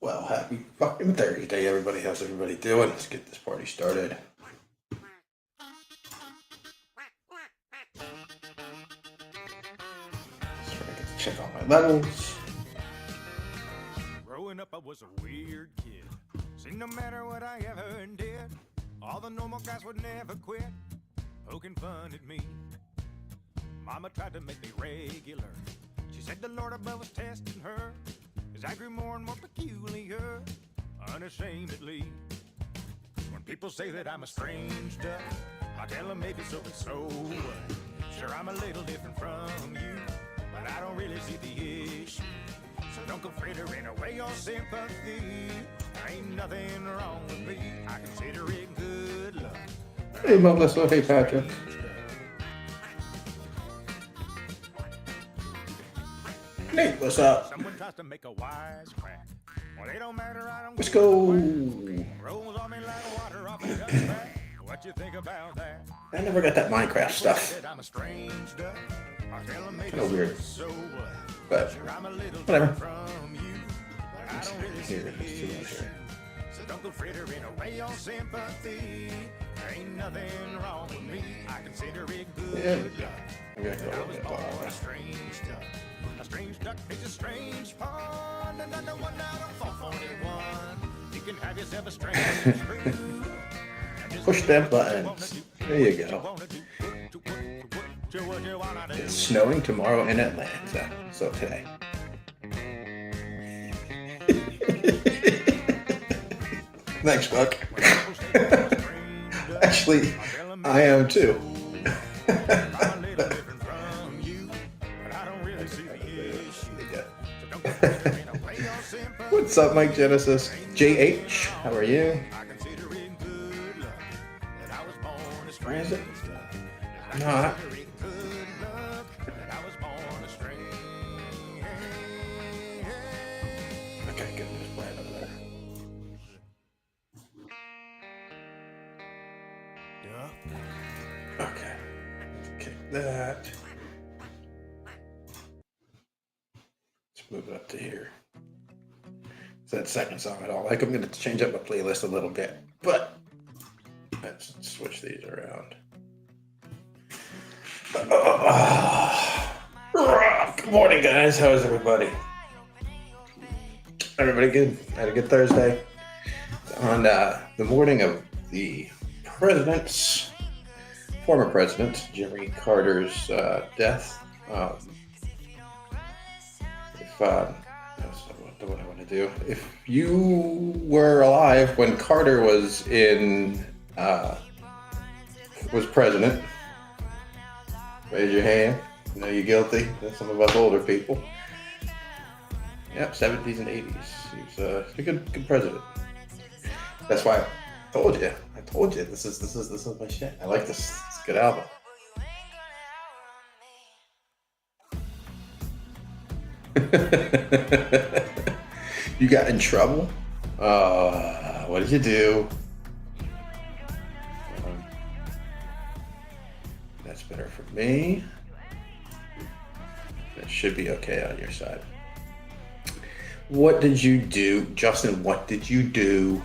Well, happy fucking Thursday, everybody. How's everybody doing? Let's get this party started. So I get to check all my levels. Growing up, I was a weird kid. See, no matter what I ever did, all the normal guys would never quit poking fun at me. Mama tried to make me regular. She said the Lord above was testing her as I grew more and more peculiar, unashamedly. When people say that I'm a strange duck, I tell them maybe so, but so what? Sure, I'm a little different from you, but I don't really see the issue. So don't go frittering away your sympathy. Ain't nothing wrong with me. I consider it good luck. Hey, Melissa. Hey, Patrick. Nate, what's up? Someone tries to make a wise crack. Well, they don't matter. I don't. Let's go. Rolls on me like water off a duck's back. What you think about that? I never got that Minecraft stuff. I'm a strange duck. Kind of weird, so what? but I'm a little whatever. from you, but I don't really see Here, the let's see what's issue. here. So don't go frittering away your sympathy. Ain't nothing wrong with me. I consider it good. There we go. I'm gonna I go was with born a that. strange duck. A strange duck makes a strange pond. Another one out of 441. You can have yourself a strange brew. Push that button. There you go. It's snowing tomorrow in Atlanta. So today. Thanks, Buck. Actually, I am too. What's up, Mike Genesis? JH, how are you? Where is it? Not. Okay, good. Just play it over there. Okay. Kick that. Let's move it up to here. It's that second song I don't like. I'm going to change up my playlist a little bit, but let's switch these around. Good morning, guys. How is everybody? Everybody good? Had a good Thursday. On the morning of the former president, Jimmy Carter's death. What do I want to do? If you were alive when Carter was president, raise your hand. You know you're guilty. That's some of us older people. Yep, 70s and 80s. He was a good president. That's why I told you. This is my shit. I like this. It's a good album. You got in trouble? What did you do? That's better for me. That should be okay on your side. What did you do? Justin, what did you do?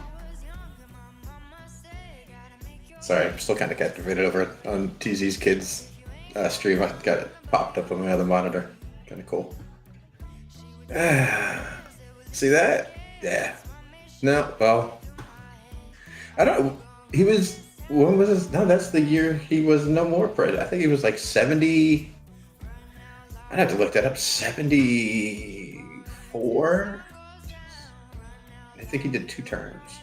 Sorry, I'm still kind of captivated over on TZ's kids stream. I got it popped up on my other monitor. Kind of cool. See that? Yeah. No, well, I don't. He was. When was this? No, that's the year he was no more president. I think he was like 70. I'd have to look that up. 74. I think he did 2 terms.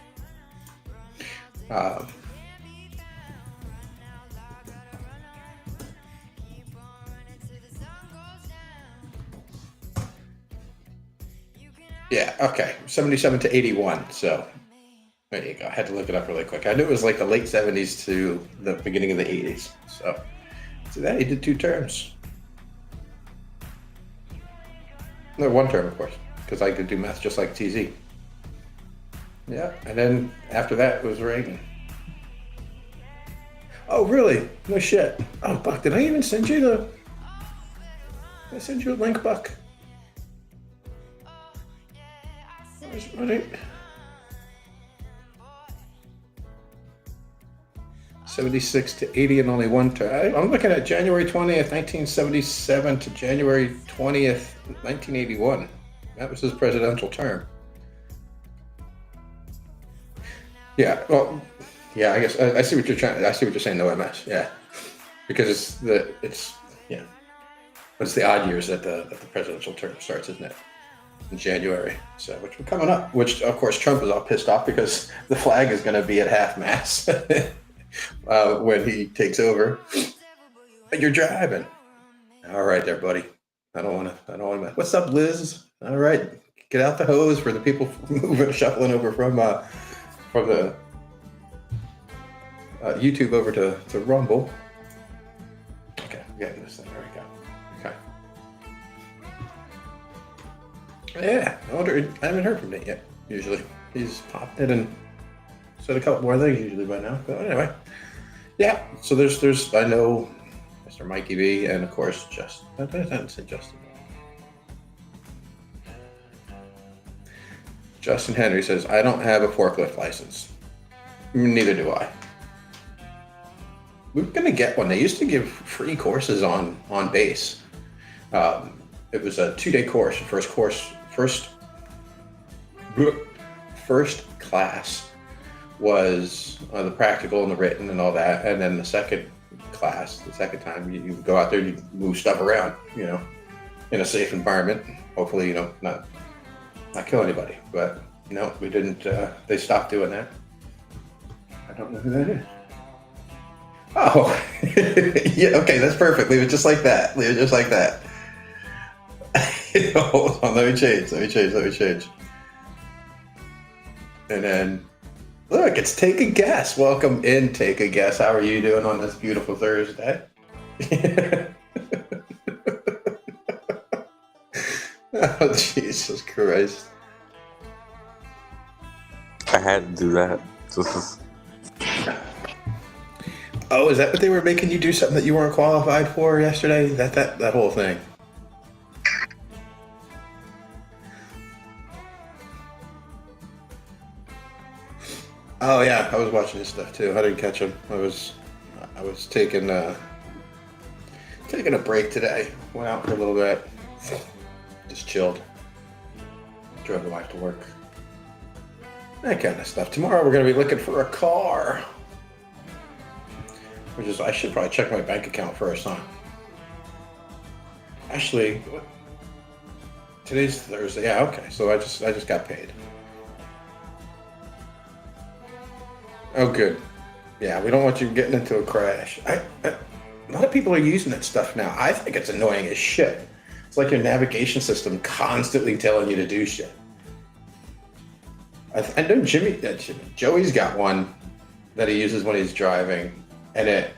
Yeah, okay. 77 to 81. So there you go. I had to look it up really quick. I knew it was like the late 70s to the beginning of the 80s. So see that? He did 2 terms. No, 1 term, of course, because I could do math just like TZ. Yeah, and then after that was Reagan. Oh, really? No shit. Oh, Buck, did I even send you the... Did I send you a link, Buck? Right. 76 to 80 and only one time. I'm looking at January 20th, 1977 to January 20th, 1981. That was his presidential term. Yeah, well, yeah, I guess I see what you're trying. I see what you're saying. No MS, yeah, because it's yeah, but it's the odd years that the presidential term starts, isn't it? In January, so which we're coming up. Which of course Trump is all pissed off because the flag is going to be at half mast when he takes over. But you're driving. All right, there, buddy. I don't want to. What's up, Liz? All right, get out the hose for the people shuffling over from the YouTube over to Rumble. Okay, we got this thing. There we go. Okay. Yeah, I haven't heard from Nate yet. Usually, he's popped in and said a couple more things usually by now. But anyway, yeah. So there's I know Mr. Mikey B and of course Justin. I didn't say Justin. Justin Henry says, I don't have a forklift license. Neither do I. We're going to get one. They used to give free courses on base. It was a 2-day course. First class was the practical and the written and all that. And then the second class, the second time, you go out there, you move stuff around, in a safe environment. Hopefully, not kill anybody, but no, we didn't. They stopped doing that. I don't know who that is. Oh, yeah. Okay, that's perfect. Leave it just like that. Hold on. Let me change. And then, look, it's Take a Guess. Welcome in, Take a Guess. How are you doing on this beautiful Thursday? Oh, Jesus Christ. I had to do that. Oh, is that what they were making you do, something that you weren't qualified for yesterday? That whole thing? Oh yeah, I was watching this stuff too. I didn't catch him. I was taking a break today. Went out for a little bit. Just chilled. Drove the wife to work. That kind of stuff. Tomorrow we're going to be looking for a car. I should probably check my bank account first, huh? Actually, today's Thursday. Yeah, okay. So I just got paid. Oh, good. Yeah, we don't want you getting into a crash. A lot of people are using that stuff now. I think it's annoying as shit. It's like your navigation system constantly telling you to do shit. I know Joey's got one that he uses when he's driving, and it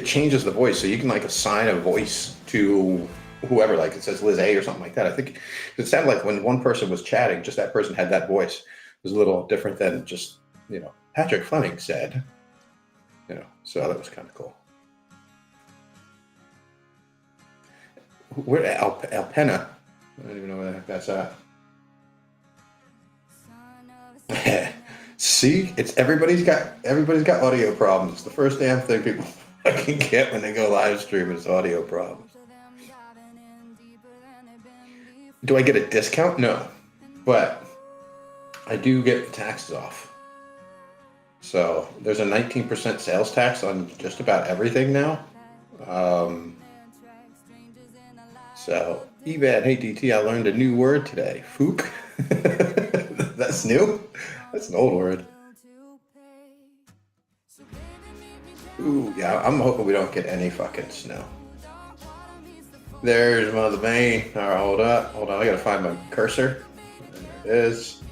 changes the voice, so you can like assign a voice to whoever, like it says Liz A or something like that. I think it sounded like when one person was chatting, just that person had that voice. It was a little different than just, Patrick Fleming said, so that was kind of cool. Where Alpena? I don't even know where the heck that's at. See, everybody's got audio problems. It's the first damn thing people fucking get when they go live stream is audio problems. Do I get a discount? No, but I do get the taxes off. So there's a 19% sales tax on just about everything now. So Evad, hey DT, I learned a new word today. Fook. That's new? That's an old word. Ooh, yeah, I'm hoping we don't get any fucking snow. There's Mother Bane. All right, hold on, I gotta find my cursor. There it is.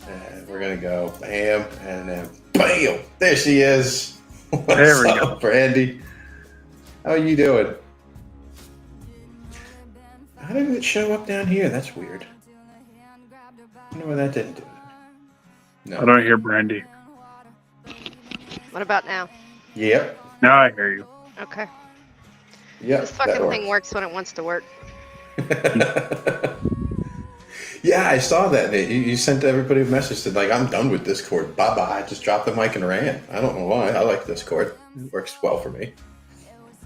And we're gonna go bam, and then bam! There she is. What's up, Brandy? How are you doing? How did it show up down here? That's weird. I wonder why that didn't do it. No. I don't hear Brandy. What about now? Yep. Now I hear you. Okay. Yep. This fucking thing works when it wants to work. Yeah, I saw that. You sent everybody a message that like, I'm done with Discord. Bye bye. I just dropped the mic and ran. I don't know why. I like Discord. It works well for me.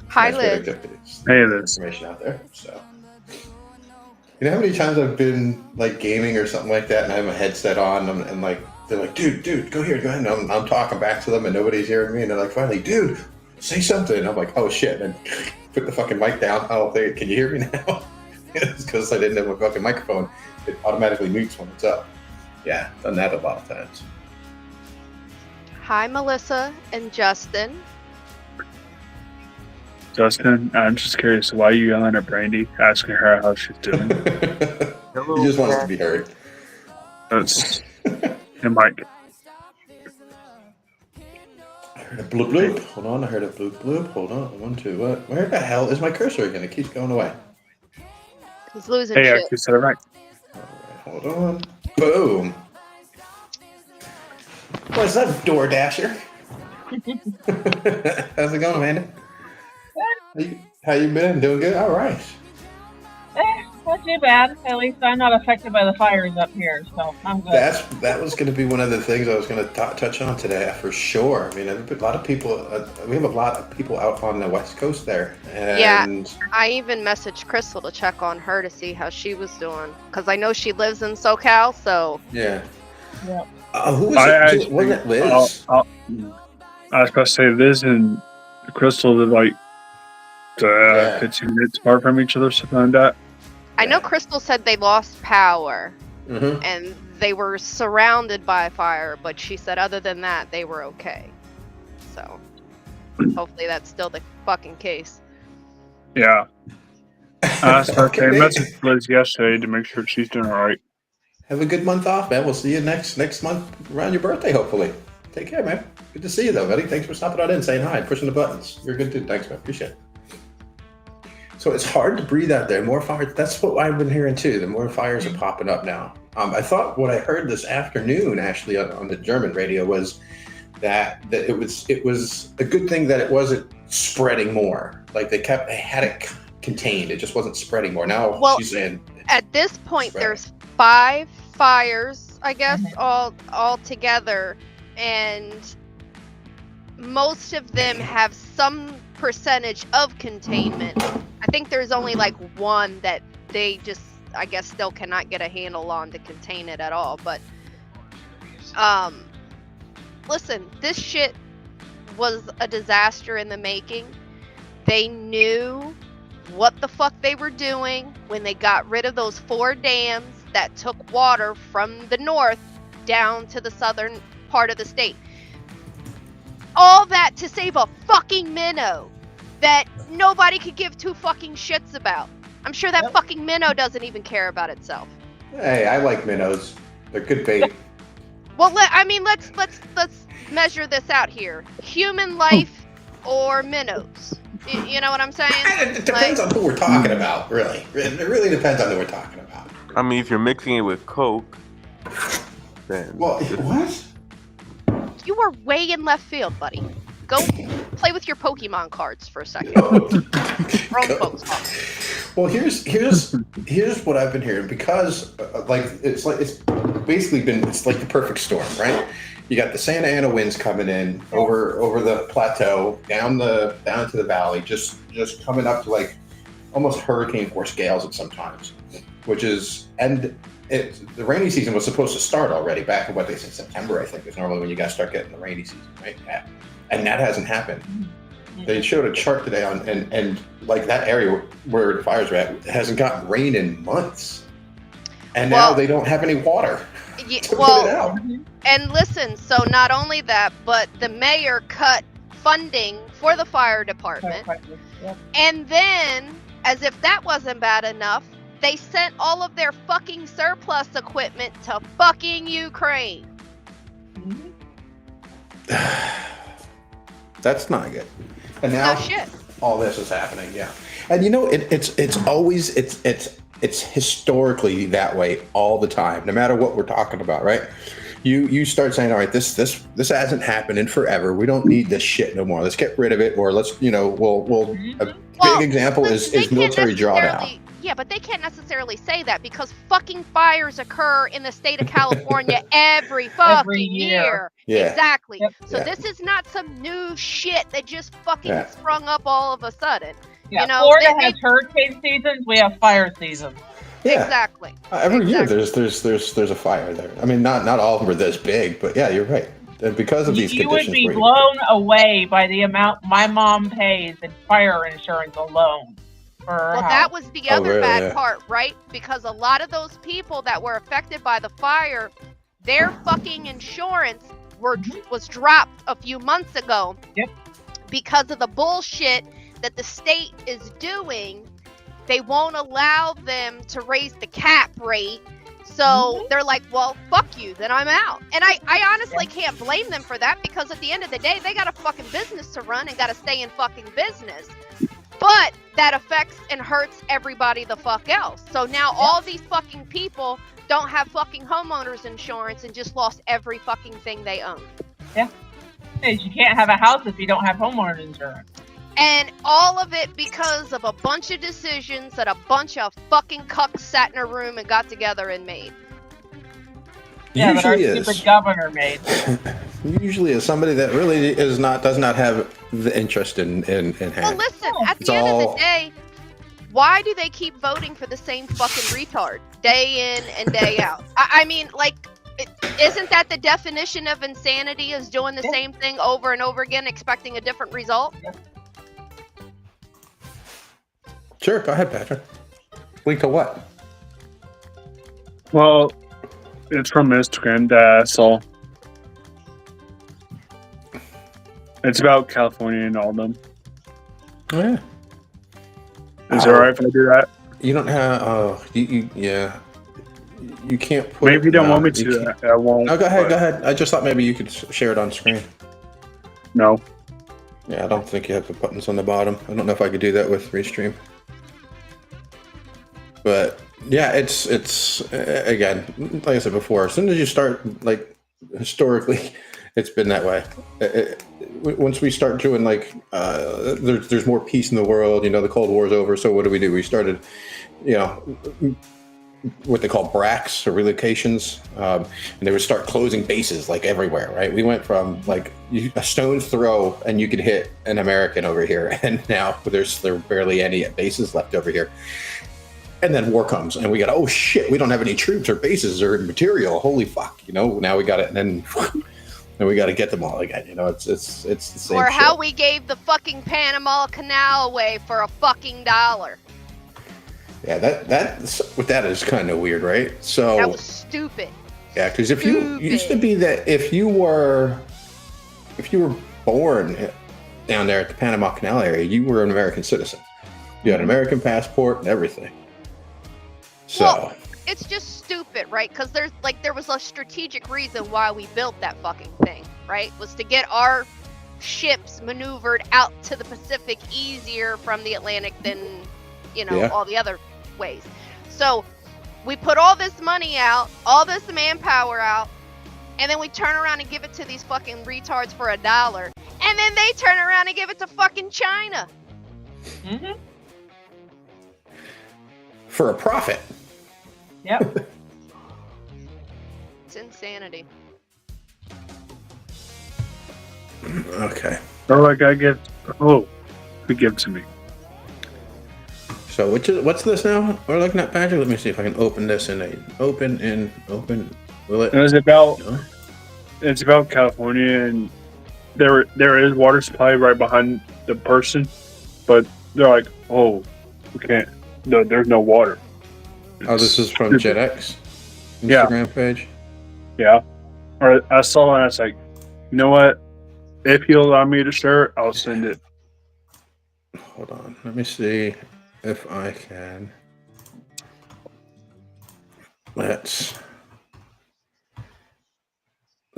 Hi, Nice way Liz. to get Hey, Liz. information out there. So, you know how many times I've been like gaming or something like that, and I have a headset on, and like they're like, dude, go here, go ahead. And I'm talking back to them, and nobody's hearing me, and they're like, finally, dude, say something. And I'm like, oh shit, and put the fucking mic down. Oh, can you hear me now? It's because I didn't have a fucking microphone. It automatically mutes when it's up. Yeah, done that a lot of times. Hi, Melissa and Justin. Justin, I'm just curious, why are you yelling at Brandy, asking her how she's doing? He just wants to be heard. That's and Mike. I heard a bloop bloop. Hold on, I heard a bloop bloop. Hold on, 1, 2. What? Where the hell is my cursor again? It keeps going away. He's losing Hey, I shit. actually said it right. Hold on. Boom. What's up, DoorDasher? How's it going, Amanda? How you been? Doing good? All right. Not too bad. At least I'm not affected by the fires up here, so I'm good. That was going to be one of the things I was going to touch on today for sure. I mean, a lot of people. We have a lot of people out on the West Coast there, and I even messaged Crystal to check on her to see how she was doing, because I know she lives in SoCal. So yeah. Yep. Who was it? Wasn't it Liz? I was supposed to say Liz and Crystal live like 15 minutes apart from each other, something like that. I know Crystal said they lost power Mm-hmm. and they were surrounded by fire, but she said other than that they were okay. So hopefully that's still the fucking case. Yeah. I messaged Liz yesterday to make sure she's doing all right. Have a good month off, man. We'll see you next month around your birthday, hopefully. Take care, man. Good to see you, though, buddy. Thanks for stopping on in, saying hi, pushing the buttons. You're a good dude. Thanks, man. Appreciate it. So it's hard to breathe out there. More fires. That's what I've been hearing, too. The more fires are popping up now. I thought what I heard this afternoon, actually, on the German radio was that it was a good thing that it wasn't spreading more. Like they had it contained. It just wasn't spreading more. Now she's saying at this point there's 5 fires, I guess, all together, and most of them have some percentage of containment. I think there's only like one that they just, I guess, still cannot get a handle on to contain it at all. But listen, this shit was a disaster in the making. They knew what the fuck they were doing when they got rid of those 4 dams that took water from the north down to the southern part of the state. All that to save a fucking minnow that nobody could give 2 fucking shits about. I'm sure that fucking minnow doesn't even care about itself. Hey, I like minnows. They're good bait. Well, let's measure this out here. Human life or minnows? You know what I'm saying? It depends on who we're talking about, really. It really depends on who we're talking about. I mean, if you're mixing it with Coke, then... Well, what? You were way in left field, buddy. Go play with your Pokemon cards for a second. Grown folks talk. Well, here's what I've been hearing, because it's like the perfect storm, right? You got the Santa Ana winds coming in over the plateau, down into the valley, just coming up to like almost hurricane force gales at sometimes, the rainy season was supposed to start already back in what they said September, I think, is normally when you guys start getting the rainy season, right? Yeah. And that hasn't happened. They showed a chart today on and like that area where the fires are at hasn't gotten rain in months, and now they don't have any water. Put it out. And listen, so not only that, but the mayor cut funding for the fire department. And then, as if that wasn't bad enough, they sent all of their fucking surplus equipment to fucking Ukraine. That's not good. And now all this is happening, yeah. And you know, it's historically that way all the time, no matter what we're talking about, right? You start saying, all right, this hasn't happened in forever. We don't need this shit no more. Let's get rid of it, or let's, big example is military drawdown. Yeah, but they can't necessarily say that because fucking fires occur in the state of California every fucking year. Yeah. Exactly. Yep. So Yeah. this is not some new shit that just fucking Yeah. sprung up all of a sudden. Yeah, You know, Florida has hurricane seasons. We have fire seasons. Yeah. Exactly. Every year Exactly. there's a fire there. I mean, not all of them are this big, but yeah, you're right. And because of these You would conditions, be where blown away by the amount my mom pays in fire insurance alone for her Well, house. that was the Oh, other really? bad Yeah. part, right? Because a lot of those people that were affected by the fire, their fucking insurance was dropped a few months ago. Yep. Because of the bullshit that the state is doing. They won't allow them to raise the cap rate. So they're like, well, fuck you, then I'm out. And I honestly can't blame them for that because at the end of the day, they got a fucking business to run and got to stay in fucking business. But that affects and hurts everybody the fuck else. So now all these fucking people don't have fucking homeowners insurance and just lost every fucking thing they own. Yeah. Hey, you can't have a house if you don't have homeowners insurance. And all of it because of a bunch of decisions that a bunch of fucking cucks sat in a room and got together and made. Yeah, but our Usually stupid governor made. usually is somebody that really does not have the interest in hand. Well, listen, at It's the end of all- the day, why do they keep voting for the same fucking retard day in and day out? I mean, like, isn't that the definition of insanity? Is doing the same thing over and over again, expecting a different result? Sure, go ahead, Patrick. Link to what? Well, it's from Instagram that I saw. It's about California and all of them. Oh, yeah. Is it alright if I do that? You don't have. Oh, yeah. You can't put. Maybe if you don't want me you to, can't- I won't. No, go ahead. but Go ahead. I just thought maybe you could share it on screen. No. Yeah, I don't think you have the buttons on the bottom. I don't know if I could do that with Restream. But yeah, it's again, like I said before, as soon as you start, like, historically, it's been that way. Once we start doing, like, there's more peace in the world, the Cold War's over, so what do? We started, what they call BRACs, or relocations, and they would start closing bases, like, everywhere, right? We went from, like, a stone's throw and you could hit an American over here, and now there are barely any bases left over here. And then war comes, and we got, oh shit, we don't have any troops or bases or material. Holy fuck, now we got it, and then we got to get them all again. It's the same. Or how shit. we gave the fucking Panama Canal away for a fucking $1. Yeah, that is kind of weird, right? So That was stupid. yeah, because if you used to be that if you were born down there at the Panama Canal area, you were an American citizen. You had an American passport and everything. So. Well, it's just stupid, right? Because there was a strategic reason why we built that fucking thing, right? Was to get our ships maneuvered out to the Pacific easier from the Atlantic than, all the other ways. So we put all this money out, all this manpower out, and then we turn around and give it to these fucking retards for $1, and then they turn around and give it to fucking China. Mm-hmm. For a profit. Yep. It's insanity. Okay. Or like I get, who give it to me? So what's this now? We're looking at, Patrick. Let me see if I can open this open. Will it? It was about, No? it's about California, and there is water supply right behind the person, but they're like, oh, we can't. No, there's no water. Oh, this is from Jet X Yeah. Instagram page. Yeah. Or I saw it and I was like, you know what? If you allow me to share it, I'll send it. Hold on. Let me see if I can. Let's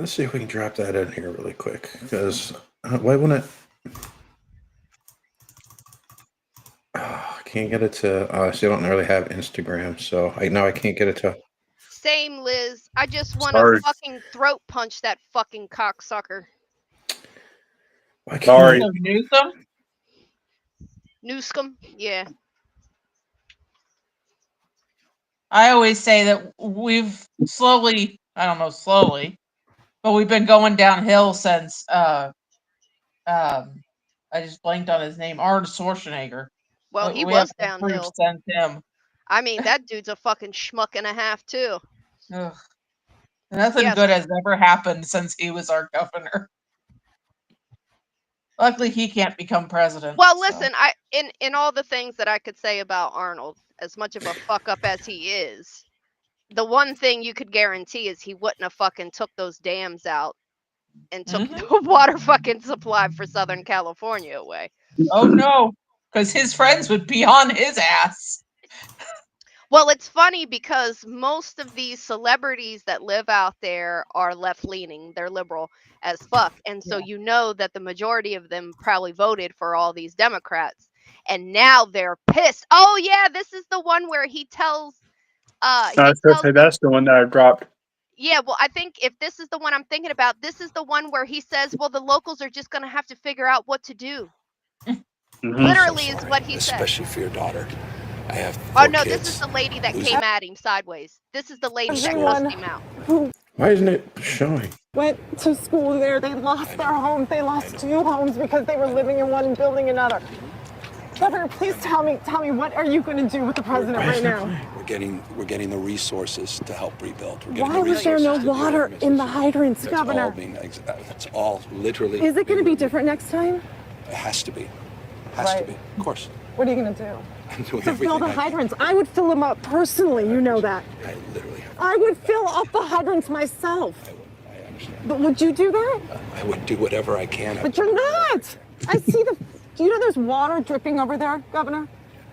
see if we can drop that in here really quick. Because why wouldn't it? I can't get it to. See, I don't really have Instagram, so I can't get it to. Same, Liz. I just want Sorry. to fucking throat punch that fucking cocksucker. Why can't Sorry. So Newsom? Newscomb? Yeah. I always say that we've slowly, I don't know, slowly, but we've been going downhill since I just blanked on his name, Arnold Schwarzenegger. Well, he We have was to improve downhill. since him. I mean, that dude's a fucking schmuck and a half too. Ugh. Nothing Yes. good has ever happened since he was our governor. Luckily, he can't become president. Well, so. listen, in all the things that I could say about Arnold, as much of a fuck up as he is, the one thing you could guarantee is he wouldn't have fucking took those dams out and took the water fucking supply for Southern California away. Oh no, because his friends would be on his ass. Well, it's funny because most of these celebrities that live out there are left leaning. They're liberal as fuck. And so you know that the majority of them probably voted for all these Democrats. And now they're pissed. Oh yeah, this is the one where he tells I was going to say that's the one that I dropped. Yeah, well, I think if this is the one I'm thinking about, this is the one where he says, well, the locals are just going to have to figure out what to do. Literally is what he said. Especially for your daughter. I have 4 Oh, no, kids. this is the lady that came at him sideways. This is the lady that cussed him out. Why isn't it showing? Went to school there. They lost their homes. They lost 2 homes because they were living in one and building another. Governor, please tell me, what are you going to do with the president right now? We're getting the resources to help rebuild. Why was there no water in the hydrants, Governor? That's all literally. Is it going to be different next time? It has to be. Has to be. Of course. What are you going to do? I'm doing To everything. fill the hydrants. I would fill them up personally. You know that. I literally. I would fill up the hydrants myself. I understand. But would you do that? I would do whatever I can. But you're not. I see the. Do you know there's water dripping over there, Governor?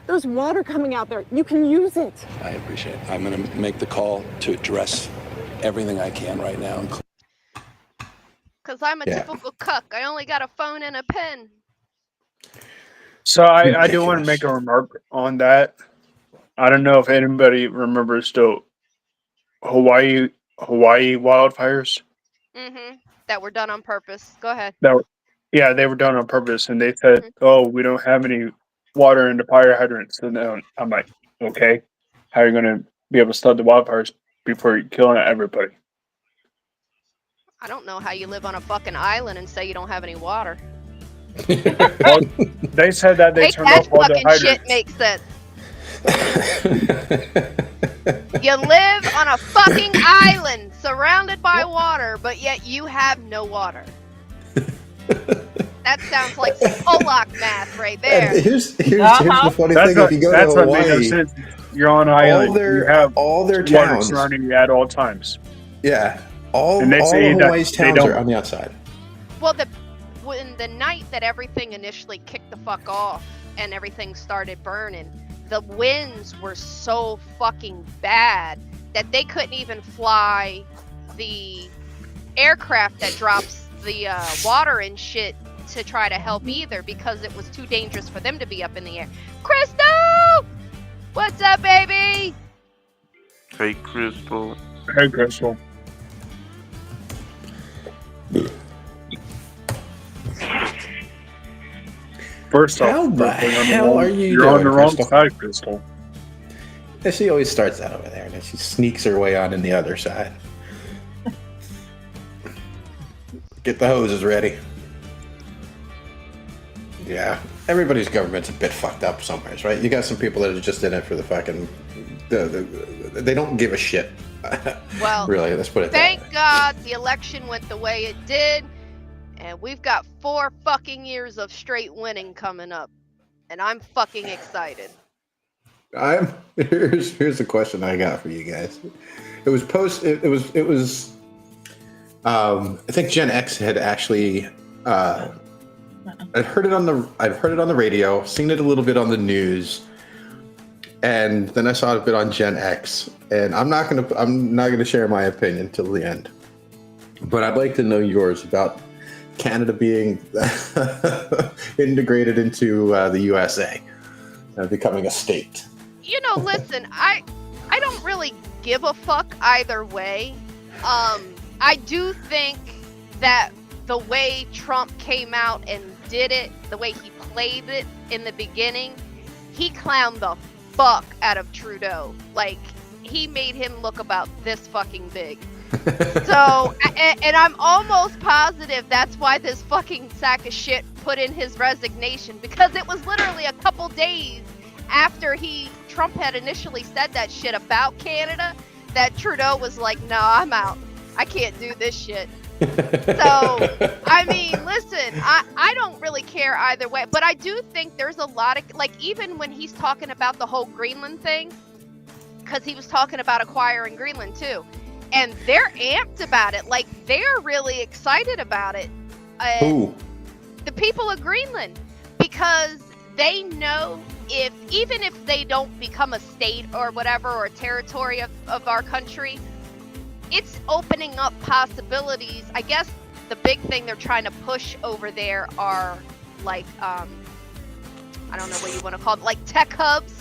There's water coming out there. You can use it. I appreciate it. I'm going to make the call to address everything I can right now. Because I'm a typical cuck. I only got a phone and a pen. So I do want to make a remark on that. I don't know if anybody remembers the Hawaii wildfires. Mm-hmm. That were done on purpose. Go ahead. Yeah, they were done on purpose, and they said, "Oh, we don't have any water in the fire hydrants." And then I'm like, "Okay, how are you going to be able to stop the wildfires before you're killing everybody?" I don't know how you live on a fucking island and say you don't have any water. Well, they said that they Make turned that off all the fucking hydrants. shit make sense. You live on a fucking island surrounded by water, but yet you have no water. That sounds like some Pollock math right there. And here's the funny thing: if you go to Hawaii, you're on an island. You have all their water towns surrounding you at all times. Yeah, all And they say of that Hawaii's they towns don't. are on the outside. Well, when the night that everything initially kicked the fuck off and everything started burning, the winds were so fucking bad that they couldn't even fly the aircraft that drops the water and shit to try to help either, because it was too dangerous for them to be up in the air. Crystal! What's up, baby? Hey, Crystal. Hey, Crystal. First off, How the hell are you you're on doing, the wrong Crystal? side, Crystal. Yeah, she always starts out over there, and then she sneaks her way on in the other side. Get the hoses ready. Yeah, everybody's government's a bit fucked up somewhere, right? You got some people that are just in it for the fucking. They don't give a shit. Well, really, let's put it that way. Thank God the election went the way it did, and we've got 4 fucking years of straight winning coming up, and I'm fucking excited. Here's the question I got for you guys. It was I think Gen X had actually I'd heard it on the radio, seen it a little bit on the news, and then I saw it a bit on Gen X. And I'm not gonna share my opinion till the end, but I'd like to know yours about Canada being integrated into the USA, becoming a state. You know, listen, I don't really give a fuck either way. I do think that the way Trump came out and did it, the way he played it in the beginning, he clowned the fuck out of Trudeau. Like, he made him look about this fucking big. So, and I'm almost positive that's why this fucking sack of shit put in his resignation, because it was literally a couple days after Trump had initially said that shit about Canada that Trudeau was like, no, I'm out. I can't do this shit. So, I mean, listen, I don't really care either way, but I do think there's a lot of, like, even when he's talking about the whole Greenland thing, because he was talking about acquiring Greenland too, and they're amped about it. Like, they're really excited about it. Who? The people of Greenland, because they know even if they don't become a state or whatever, or a territory of our country, it's opening up possibilities. I guess the big thing they're trying to push over there are like, I don't know what you want to call it, like tech hubs.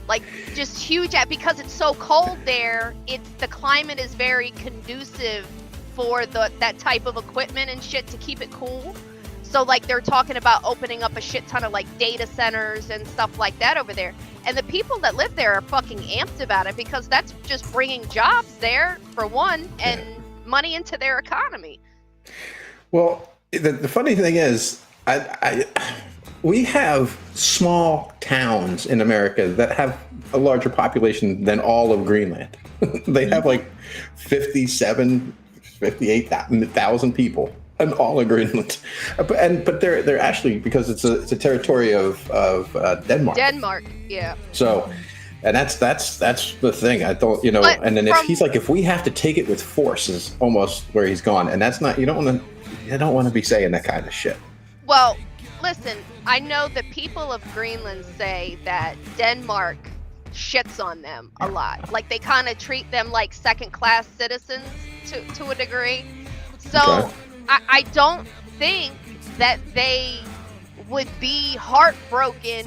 Like just huge, because it's so cold there, the climate is very conducive for that type of equipment and shit to keep it cool. So like they're talking about opening up a shit ton of like data centers and stuff like that over there. And the people that live there are fucking amped about it, because that's just bringing jobs there for one, and money into their economy. Well, the funny thing is, we have small towns in America that have a larger population than all of Greenland. They have like 58,000 people in all of Greenland. But they're actually, because it's a territory of Denmark. Denmark, yeah. So, and that's the thing. I don't, But and then he's like, if we have to take it with force, is almost where he's gone. And that's not, you don't want to be saying that kind of shit. Well, listen, I know the people of Greenland say that Denmark shits on them a lot. Like, they kind of treat them like second-class citizens to a degree. So Okay. I don't think that they would be heartbroken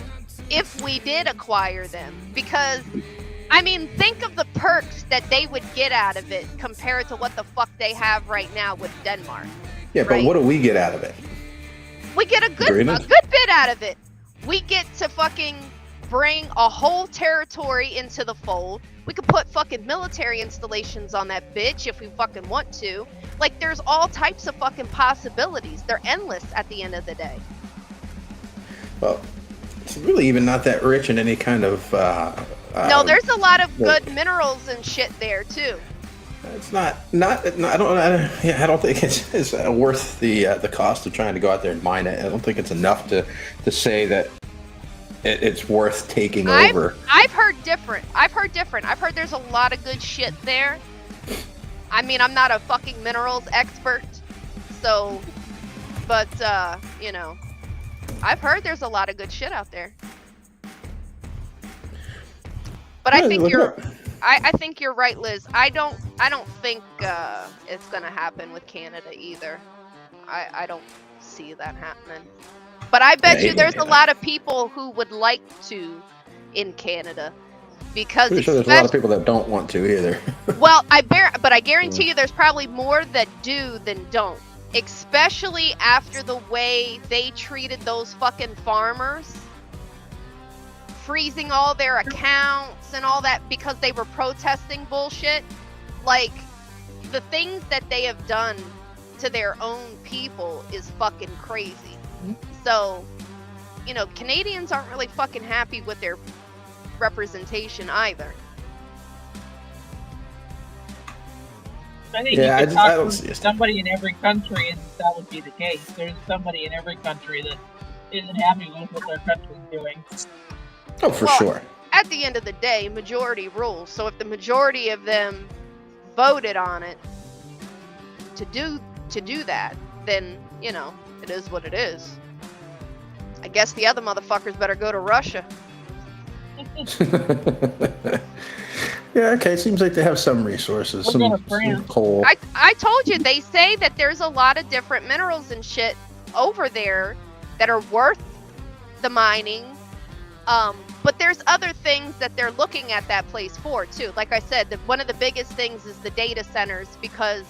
if we did acquire them, because I mean, think of the perks that they would get out of it compared to what the fuck they have right now with Denmark. Yeah, but right? what do we get out of it? We get a good bit out of it. We get to fucking bring a whole territory into the fold. We could put fucking military installations on that bitch if we fucking want to. Like, there's all types of fucking possibilities. They're endless at the end of the day. Well, it's really even not that rich in any kind of. No, there's a lot of good minerals and shit there too. It's not. I don't think it's worth the cost of trying to go out there and mine it. I don't think it's enough to say that it's worth taking over. I've heard different. I've heard there's a lot of good shit there. I mean, I'm not a fucking minerals expert, so, but I've heard there's a lot of good shit out there. But I think I think you're right, Liz. I don't think it's gonna happen with Canada either. I don't see that happening. But I bet you there's a lot of people who would like to in Canada, because Pretty sure there's a lot of people that don't want to either. Well, I guarantee you there's probably more that do than don't. Especially after the way they treated those fucking farmers, freezing all their accounts and all that because they were protesting bullshit. Like, the things that they have done to their own people is fucking crazy. So, Canadians aren't really fucking happy with their representation either. I think you could talk to somebody in every country, and that would be the case. There's somebody in every country that isn't happy with what their country's doing. Oh, for sure. At the end of the day, majority rules. So if the majority of them voted on it to do that, then it is what it is. I guess the other motherfuckers better go to Russia. Yeah, okay. Seems like they have some resources, some coal. I told you, they say that there's a lot of different minerals and shit over there that are worth the mining. But there's other things that they're looking at that place for too. Like I said, one of the biggest things is the data centers, because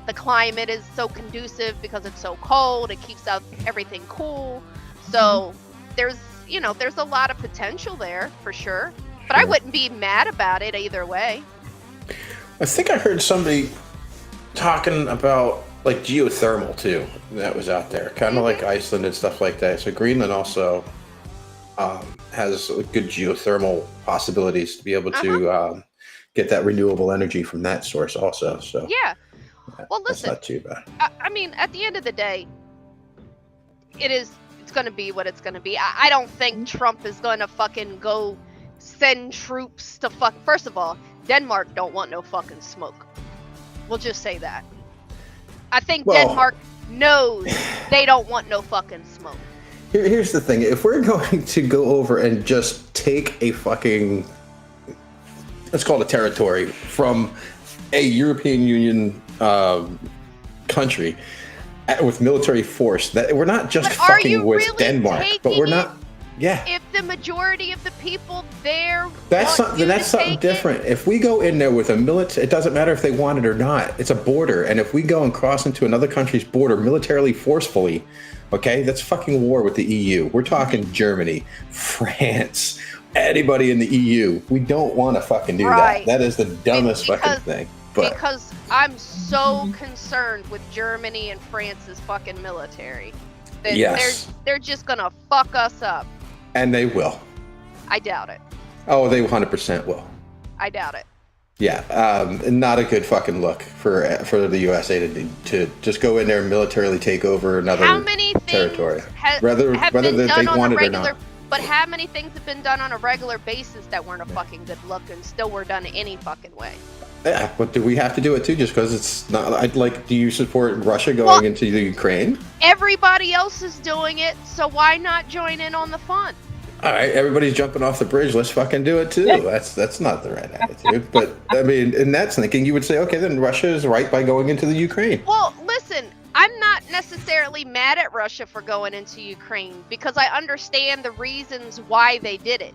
the climate is so conducive, because it's so cold, it keeps out everything cool. So there's a lot of potential there for sure. But I wouldn't be mad about it either way. I think I heard somebody talking about like geothermal too. That was out there, kind of like Iceland and stuff like that. So Greenland also has good geothermal possibilities to be able to get that renewable energy from that source also. So yeah. Well, listen. That's not too bad. I mean, at the end of the day, it's going to be what it's going to be. I don't think Trump is going to fucking go send troops to First of all, Denmark don't want no fucking smoke. We'll just say that. I think Denmark knows they don't want no fucking smoke. Here's the thing. If we're going to go over and just take a fucking, let's call it a territory, from a European Union country with military force, that we're not just fucking with really Denmark, but we're not. Yeah. If the majority of the people there that's something different. If we go in there with a military, it doesn't matter if they want it or not. It's a border, and if we go and cross into another country's border militarily forcefully, okay, that's fucking war with the EU. We're talking Germany, France, anybody in the EU. We don't want to fucking do that. That is the dumbest fucking thing. Because I'm so concerned with Germany and France's fucking military. They're just gonna fuck us up. And they will. I doubt it. Oh, they 100% will. I doubt it. Yeah, not a good fucking look for the USA to just go in there and militarily take over another territory. Whether they want it or not. But how many things have been done on a regular basis that weren't a fucking good look and still were done any fucking way? Yeah, but do we have to do it too just because it's not? Do you support Russia going into the Ukraine? Everybody else is doing it, so why not join in on the fun? All right, everybody's jumping off the bridge. Let's fucking do it too. That's not the right attitude. But I mean, in that thinking, you would say, okay, then Russia is right by going into the Ukraine. Well, listen, I'm not necessarily mad at Russia for going into Ukraine because I understand the reasons why they did it.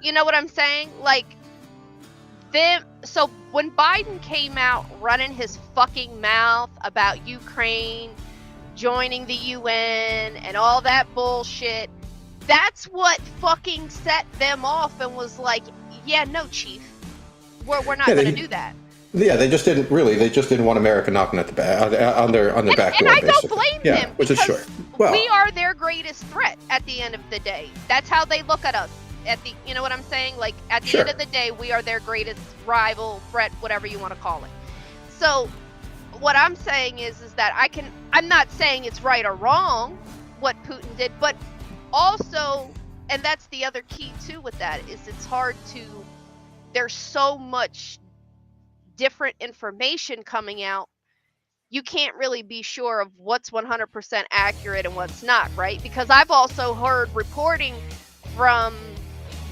You know what I'm saying? So when Biden came out running his fucking mouth about Ukraine joining the UN and all that bullshit, that's what fucking set them off and was like, yeah, no, chief, we're not going to do that. Yeah, they just didn't want America knocking at the back on their back door. And I don't blame them. Which is sure. Well, we are their greatest threat at the end of the day. That's how they look at us. You know what I'm saying? At the end of the day, we are their greatest rival, threat, whatever you want to call it. So what I'm saying is that I'm not saying it's right or wrong what Putin did, but also, and that's the other key too with that, is it's hard there's so much different information coming out. You can't really be sure of what's 100% accurate and what's not, right? Because I've also heard reporting from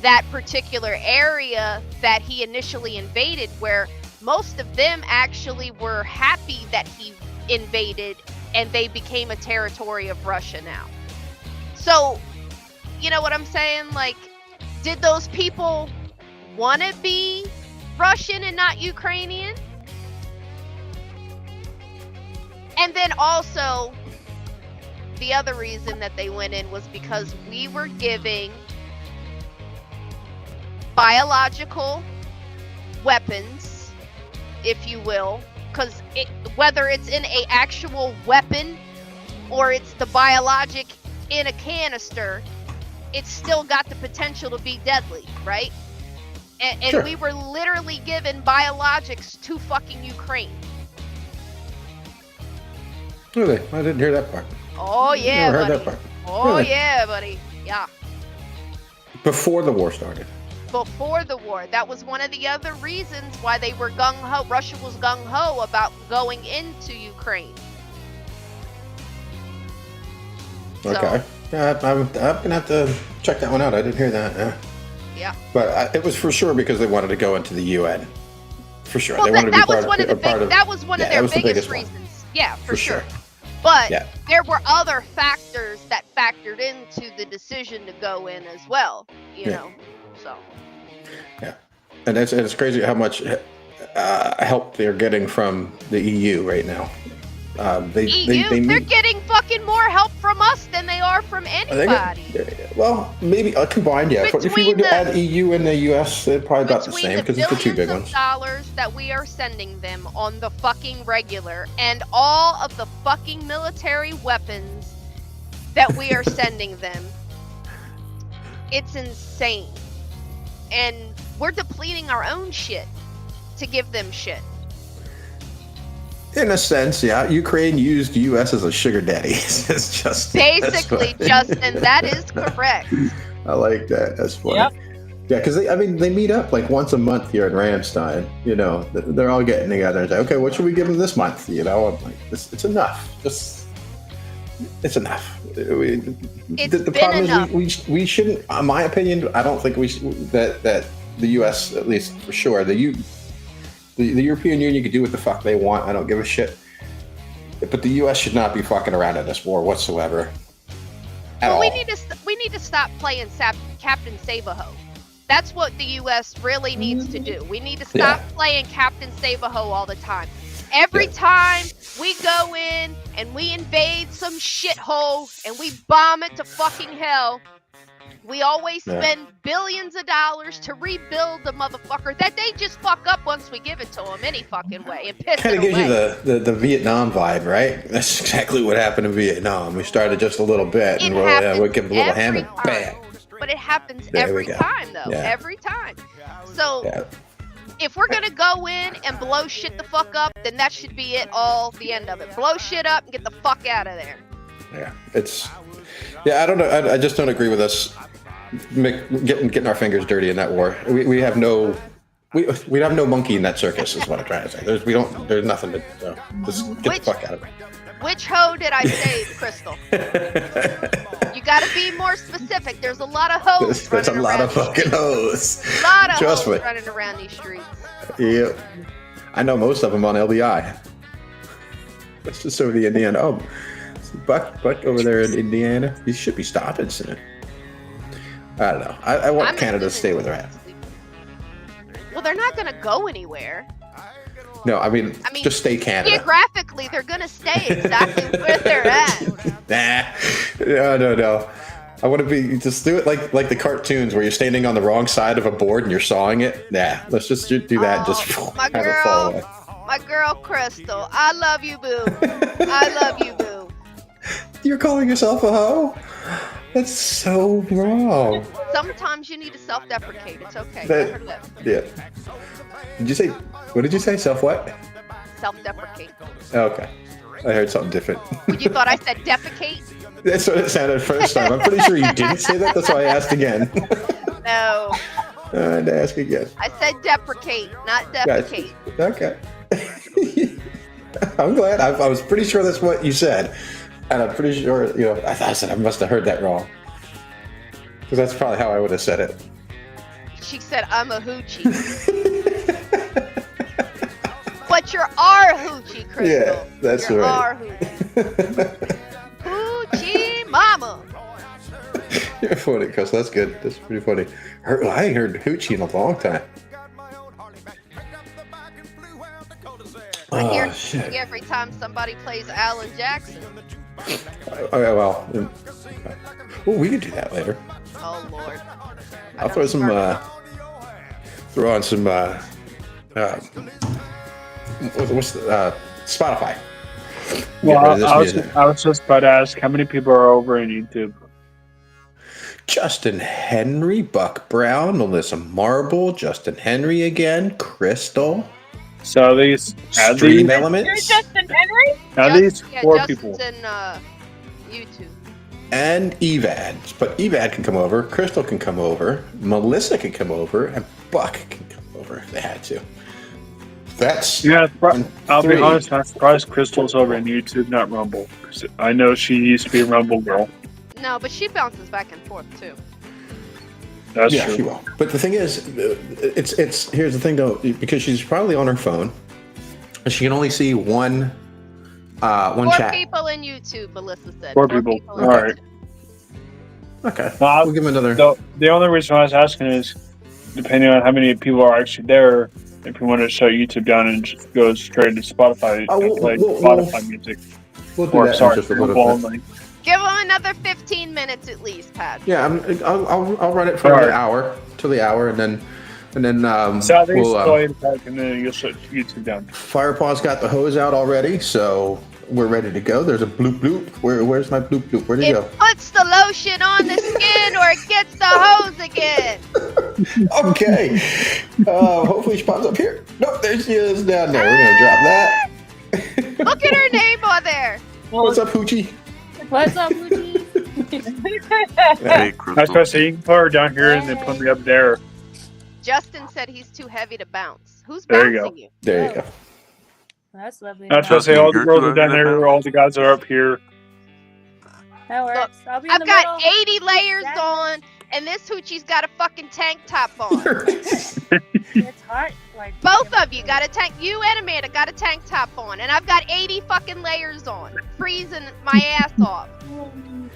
that particular area that he initially invaded where most of them actually were happy that he invaded and they became a territory of Russia now. So, you know what I'm saying? Did those people want to be Russian and not Ukrainian? And then also, the other reason that they went in was because we were giving biological weapons, if you will, because whether it's in a actual weapon or it's the biologic in a canister, it's still got the potential to be deadly, right? And we were literally given biologics to fucking Ukraine. Really? I didn't hear that part. Oh yeah, Never buddy. heard that part. Oh Really? yeah, buddy. Yeah. Before the war started. Before the war. That was one of the other reasons why they were gung-ho. Russia was gung-ho about going into Ukraine. Okay. I'm going to have to check that one out. I didn't hear that. Yeah. But it was for sure because they wanted to go into the UN. For sure. Well, they wanted to be part of that was one of their biggest reasons. Yeah, for sure. But there were other factors that factored into the decision to go in as well, you know. So. Yeah, and it's crazy how much help they're getting from the EU right now. They're getting fucking fucking more help from us than they are from anybody. Well, maybe combined, yeah. But if you were to add EU and the US, they're probably about the same because it's the two big ones. Dollars that we are sending them on the fucking regular, and all of the fucking military weapons that we are sending them, it's insane. And we're depleting our own shit to give them shit. In a sense, yeah. Ukraine used US as a sugar daddy. It's just basically, Justin, that is correct. I like that. That's funny. Yep. Yeah, because they meet up like once a month here in Ramstein. You know, they're all getting together and say, okay, what should we give them this month? You know, I'm like, it's enough. It's enough. The problem enough. is we shouldn't. In my opinion, I don't think that the U.S. at least for sure the European Union can do what the fuck they want. I don't give a shit. But the U.S. should not be fucking around in this war whatsoever. We need to stop playing Captain Save-A-Ho. That's what the U.S. really needs to do. We need to stop playing Captain Save-A-Ho all the time. Every time we go in and we invade some shithole and we bomb it to fucking hell, we always spend billions of dollars to rebuild the motherfucker that they just fuck up once we give it to them any fucking way and piss kind it of gives away. you the Vietnam vibe, right? That's exactly what happened in Vietnam. We started just a little bit and we'll give them a little hand and bam. But it happens every time, though. Yeah. Every time. So if we're going to go in and blow shit the fuck up, then that should be it, all the end of it. Blow shit up and get the fuck out of there. Yeah, I don't know. I just don't agree with us getting our fingers dirty in that war. We have no monkey in that circus is what I'm trying to say. There's nothing to just get the fuck out of it. Which hoe did I save, Crystal? You got to be more specific. There's a lot of hoes. There's a lot of fucking hoes. A lot of Trust hoes me. running around these streets. Yeah, I know most of them on LBI. That's just over the Indiana. Oh, Buck over there in Indiana. You should be stopping soon. I don't know. I want Canada to stay where they're at. Well, they're not going to go anywhere. No, I mean, just stay Canada. Geographically, they're going to stay exactly where they're at. No. I want to be, just do it like the cartoons where you're standing on the wrong side of a board and you're sawing it. Nah, let's just do that and just have it fall away. My girl, Crystal. I love you, boo. I love you, boo. You're calling yourself a hoe? That's so wrong. Sometimes you need to self-deprecate. It's okay. What did you say? Self what? Self-deprecate. Okay. I heard something different. You thought I said defecate? That's what it sounded first time. I'm pretty sure you didn't say that. That's why I asked again. No. I had to ask again. I said deprecate, not defecate. Okay. I'm glad. I was pretty sure that's what you said. And I'm pretty sure, I said I must have heard that wrong. Because that's probably how I would have said it. She said, I'm a hoochie. But you're our hoochie, Crystal. Yeah, that's you're right. Our hoochie. Hoochie mama. You're funny, Chris. That's good. That's pretty funny. I ain't heard hoochie in a long time. I hear every time somebody plays Alan Jackson. We can do that later. Oh Lord. I'll throw on some what's the Spotify. Well, I was just about to ask how many people are over in YouTube. Justin Henry, Buck Brown, Melissa Marble, Justin Henry again, Crystal. So these Stream Elements. You're Justin Henry? Now these four people. Justin, YouTube. And Evad. But Evad can come over, Crystal can come over, Melissa can come over, and Buck can come over if they had to. That's I'll be honest, I'm surprised Crystal's over in YouTube, not Rumble. I know she used to be a Rumble girl. No, but she bounces back and forth too. That's true. She will. But the thing is, it's here's the thing though, because she's probably on her phone, and she can only see one chat. 4 people in YouTube, Melissa said. 4 people. All right. Okay. Well, we'll give him another. The only reason I was asking is, depending on how many people are actually there, if you want to shut YouTube down and just go straight to Spotify and play Spotify music. We'll do Or that in sorry, just a fuel little bit. only. Give them another 15 minutes at least, Pat. Yeah, I'll run it for Alright. the hour, till the hour, and then Saturday, we'll, so 8 o'clock, and then you'll shut YouTube down. Firepaw's got the hose out already, so we're ready to go. There's a bloop bloop. Where's my bloop bloop? Where'd he It go? puts the lotion on the skin or it gets the hose again. Okay. Hopefully she pops up here. Nope, there she is down there. We're gonna drop that. Look at her name on there. What's up, Hoochie? What's up, Poochie? Hey, I was Crystal. supposed to say, you can put her down here and then put me up there. Justin said he's too heavy to bounce. Who's There you bouncing go. you? There you go. That's lovely. I was supposed to say, all the You're girls too are down heavy to there, all the guys are up here. That works. Look, I'll be in I've the got middle. 80 layers on, and this hoochie's got a fucking tank top on. It's hot. Like Both of you got a tank. You and Amanda got a tank top on, and I've got 80 fucking layers on, freezing my ass off.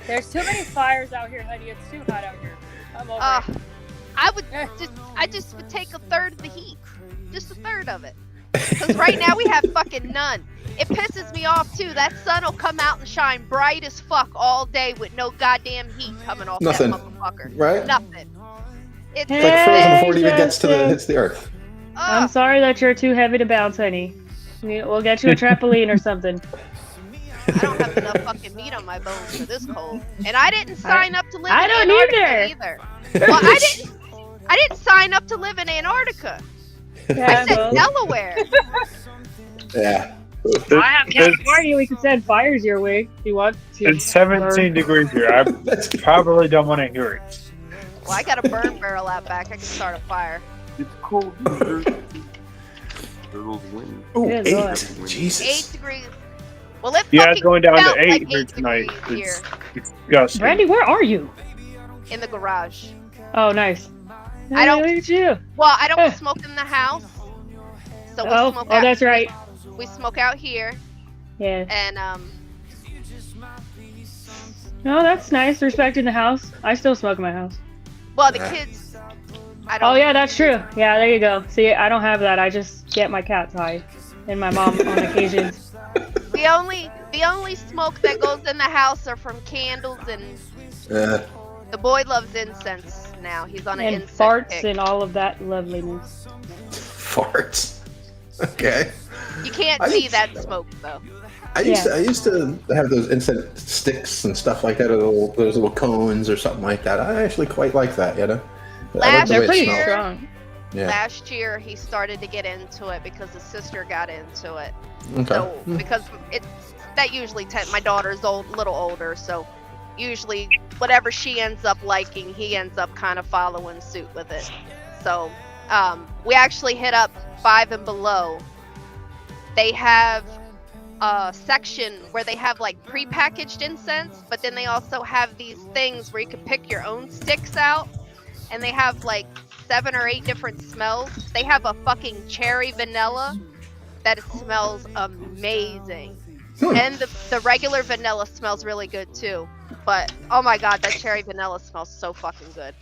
There's too many fires out here, honey. It's too hot out here. I'm over it. I just would take a third of the heat, just a third of it, because right now we have fucking none. It pisses me off too. That sun will come out and shine bright as fuck all day with no goddamn heat coming off Nothing. that motherfucker. Right? Nothing. It's It's like frozen Hey, before it even gets to Justin. hits the earth. I'm sorry that you're too heavy to bounce, honey. We'll get you a trampoline or something. I don't have enough fucking meat on my bones for this cold, and I didn't sign up to live I in don't Antarctica either. Well, I didn't sign up to live in Antarctica. Yeah, I said well, Delaware. Yeah. I have California. We could send fires your way if you want to. It's 17 degrees here. I probably don't want to hear it. Well, I got a burn barrel out back. I can start a fire. It's cold. There's wind. Ooh, Good 8. Lord. Jesus. 8 degrees. Well, it Yeah, fucking it's going down felt to 8 like here 8 tonight. degrees here It's disgusting. Brandy, where are you? in the garage. Oh, nice. I don't- Look at you. Well, I don't smoke in the house, so we Oh, smoke oh, out. that's right. We smoke out here, Yeah. and No, that's nice. Respecting the house. I still smoke in my house. well, the kids. I don't. Oh yeah, that's true. Yeah, there you go. See, I don't have that. I just get my cats high, and my mom on occasions. The only smoke that goes in the house are from candles, and the boy loves incense now. He's on an And incense farts kick. and all of that loveliness. Farts. Okay. You can't I see didn't- that smoke though. I used to have those incense sticks and stuff like that, or those little cones or something like that. I actually quite like that, you know. I like Last the way They're it pretty smells. strong. Yeah. Last year he started to get into it because his sister got into it. Okay. So because it's that usually my daughter's little older, so usually whatever she ends up liking, he ends up kind of following suit with it. So we actually hit up 5 and Below. They have a section where they have like pre-packaged incense, but then they also have these things where you can pick your own sticks out, and they have like 7 or 8 different smells. They have a fucking cherry vanilla that smells amazing. And the regular vanilla smells really good too. But oh my god, that cherry vanilla smells so fucking good.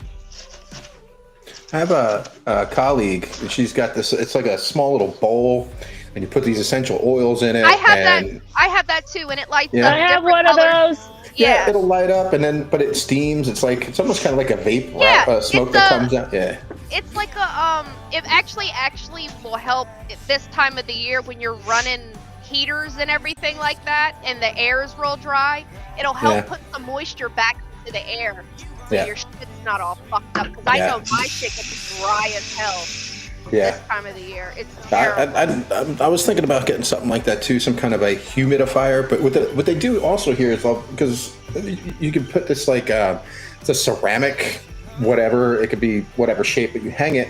I have a colleague, and she's got this. It's like a small little bowl, and you put these essential oils in it. I have and, that. I have that too, and it lights Yeah. up. I have different one of colors. those. Yeah, it'll light up, and then but it steams. It's almost kind of like a vape smoke it's that a- comes out. Yeah. It's like a it actually will help at this time of the year when you're running heaters and everything like that, and the air is real dry. It'll help Yeah. put some moisture back into the air, so Yeah. your shit's not all fucked up. Because I Yeah. know my shit gets dry as hell Yeah. this time of the year. It's terrible. I was thinking about getting something like that too, some kind of a humidifier. But what they do also here is because you can put this like it's a ceramic, whatever it could be, whatever shape, but you hang it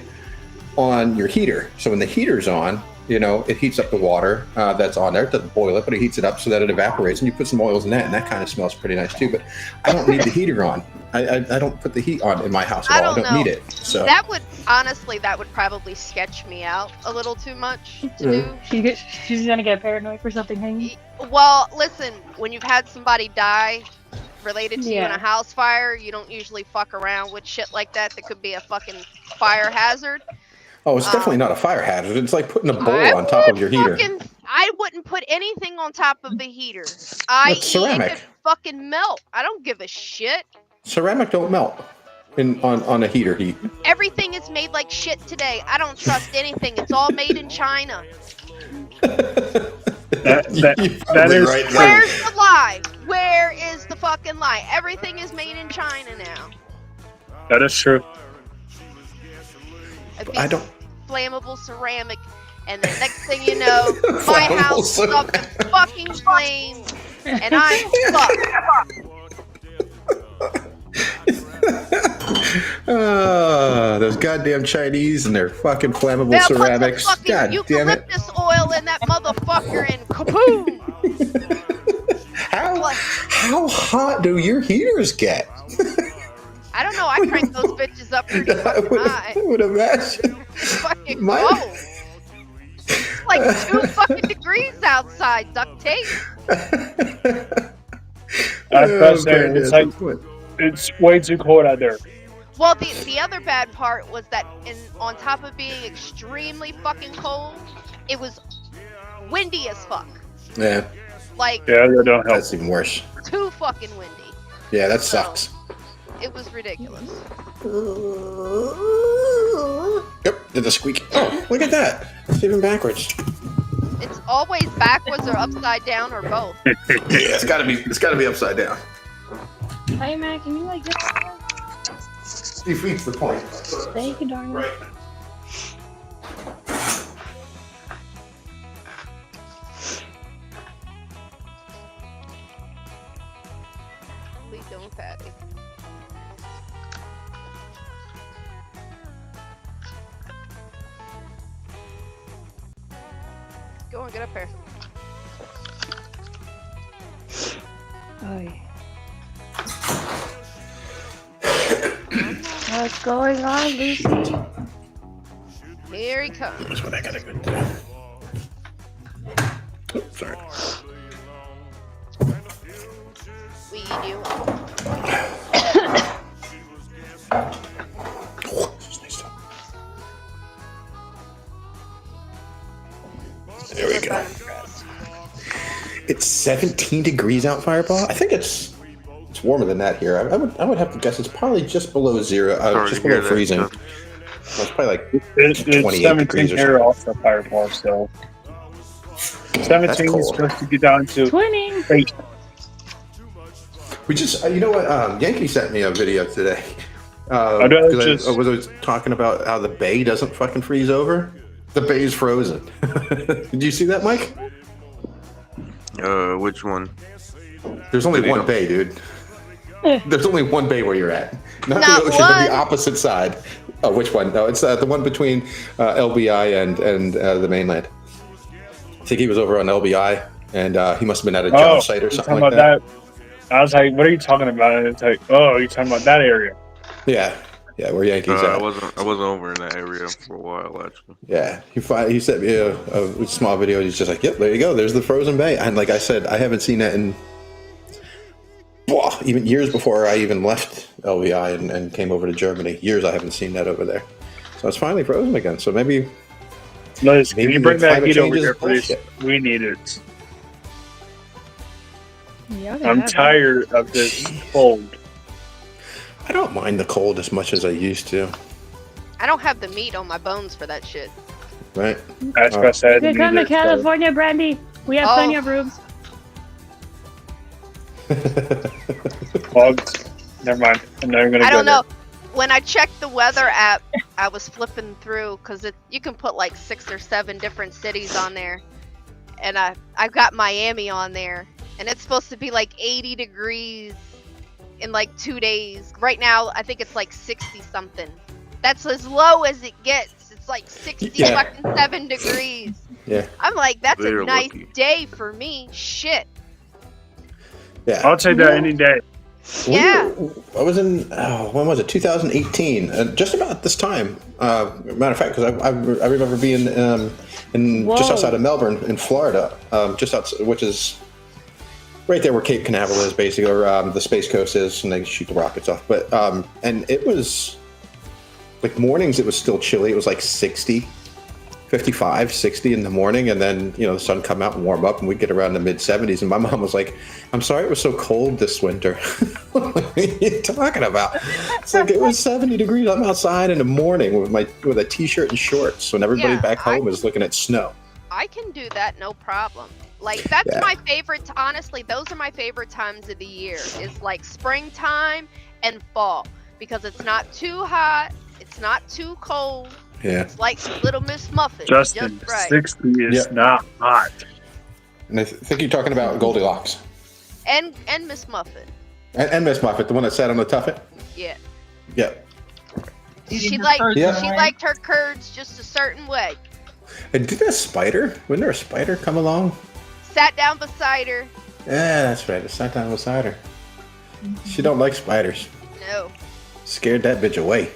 on your heater. So when the heater's on, it heats up the water that's on there. It doesn't boil it, but it heats it up so that it evaporates. And you put some oils in that, and that kind of smells pretty nice too. But I don't need the heater on. I don't put the heat on in my house at all. I don't need it. So that would probably sketch me out a little too much to do. She's gonna get paranoid for something hanging. Well, listen, when you've had somebody die related to you in Yeah. a house fire, you don't usually fuck around with shit like that could be a fucking fire hazard. it's definitely not a fire hazard. It's like putting a bowl I on top of your heater. I wouldn't put anything on top of the heater. I.e., it ceramic. could fucking melt. I don't give a shit. Ceramic don't melt on a heater heat. Everything is made like shit today. I don't trust anything. It's all made in China. That is right. Where's the lie? Where is the fucking lie? Everything is made in China now. That is true. I don't. Flammable ceramic, and the next thing you know, my house is up in fucking flames, and I'm fucked. Those goddamn Chinese and their fucking flammable ceramics. Put some God fucking damn it! eucalyptus oil in that motherfucker, and kaboom! How hot do your heaters get? I don't know. I crank those bitches up pretty fucking high. I would imagine. Fucking cold. It's like 2 fucking degrees outside. DuckTape. It's way too cold out there. Well, the other bad part was that on top of being extremely fucking cold, it was windy as fuck. Yeah. Like, yeah, that don't help. That's even worse. Too fucking windy. Yeah, that sucks. It was ridiculous. Yep, did the squeak. Oh, look at that. It's even backwards. It's always backwards or upside down or both. Yeah, it's gotta be upside down. Hey man, can you like get Defeats the point. Thank you, darling. Right. Please don't, Patty. Go on, get up here. What's going on, Lucy? Here he comes. That's what I gotta go do. Oh, sorry. We do. There we go. It's 17 degrees out, Fireball. I think it's warmer than that here. I would have to guess it's probably just below zero, just below freezing. Well, it's probably like It's 28 degrees or here something. also, Fireball, so 17 is supposed to get down to 20. 8. We just, you know what? Yankee sent me a video today. I know, Because I was talking about how the bay doesn't fucking freeze over. The bay's frozen. Did you see that, Mike? Which one? There's only one bay, dude. There's only one bay where you're at. Not Not the ocean, but one. the opposite side. Oh, which one? No, it's the one between LBI and the mainland. I think he was over on LBI, and he must have been at a job site or something like that. I was like, what are you talking about? And it's like, oh, you're talking about that area. Yeah, where Yankees at. I wasn't over in that area for a while actually. Yeah, he sent me a small video. He's just like, yep, there you go. There's the frozen bay. And like I said, I haven't seen that in even years before I even left LVI and came over to Germany. Years I haven't seen that over there. So it's finally frozen again. So maybe. Liz, can you bring that heat over change is here, please? bullshit. We need it. Yeah, I'm tired of this cold. I don't mind the cold as much as I used to. I don't have the meat on my bones for that shit. Right? That's what I said. You come to California, Brandy. We have plenty of rooms. Bugs. Never mind. I'm never gonna. I don't know. When I checked the weather app, I was flipping through because you can put like 6 or 7 different cities on there, and I've got Miami on there, and it's supposed to be like 80 degrees in like 2 days. Right now, I think it's like 60 something. That's as low as it gets. It's like 67 degrees. Yeah. I'm like, that's They're a nice lucky. day for me. Shit. Yeah. I'll take that any day. Yeah. I was in, when was it? 2018. Just about this time. Matter of fact, because I remember being in just outside of Melbourne in Florida, just outside, which is right there where Cape Canaveral is, basically, or the Space Coast is, and they shoot the rockets off. But and it was like mornings. It was still chilly. It was like 60, 55, 60 in the morning, and then the sun come out and warm up, and we get around the mid 70s. And my mom was like, "I'm sorry it was so cold this winter." What are you talking about? It's like it was 70 degrees. I'm outside in the morning with a t-shirt and shorts when everybody back home is looking at snow. I can do that, no problem. Like that's my favorite. Honestly, those are my favorite times of the year. Is like springtime and fall because it's not too hot, it's not too cold. Yeah. It's like Little Miss Muffet. Justin, just right. 60 is not hot. And I think you're talking about Goldilocks. And Miss Muffet. And Miss Muffet, the one that sat on the tuffet? Yeah. Yeah. She liked her curds just a certain way. And did that spider? Wasn't there a spider come along? Sat down beside her. Yeah, that's right. It sat down beside her. She don't like spiders. No. Scared that bitch away.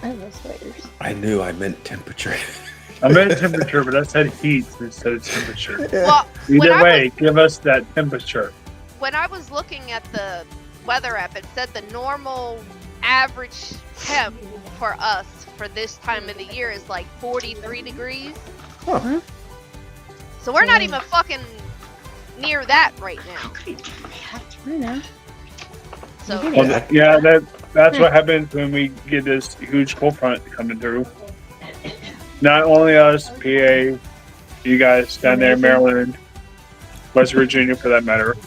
I love spiders. I knew I meant temperature. I meant temperature, but I said heat instead of temperature. Well, Either way, give us that temperature. When I was looking at the weather app, it said the normal average temp for us for this time of the year is like 43 degrees. Huh. So we're not even fucking near that right now. I know. So Well, yeah, that's what happens when we get this huge cold front coming through. Not only us, PA, you guys down there, Maryland, West Virginia, for that matter.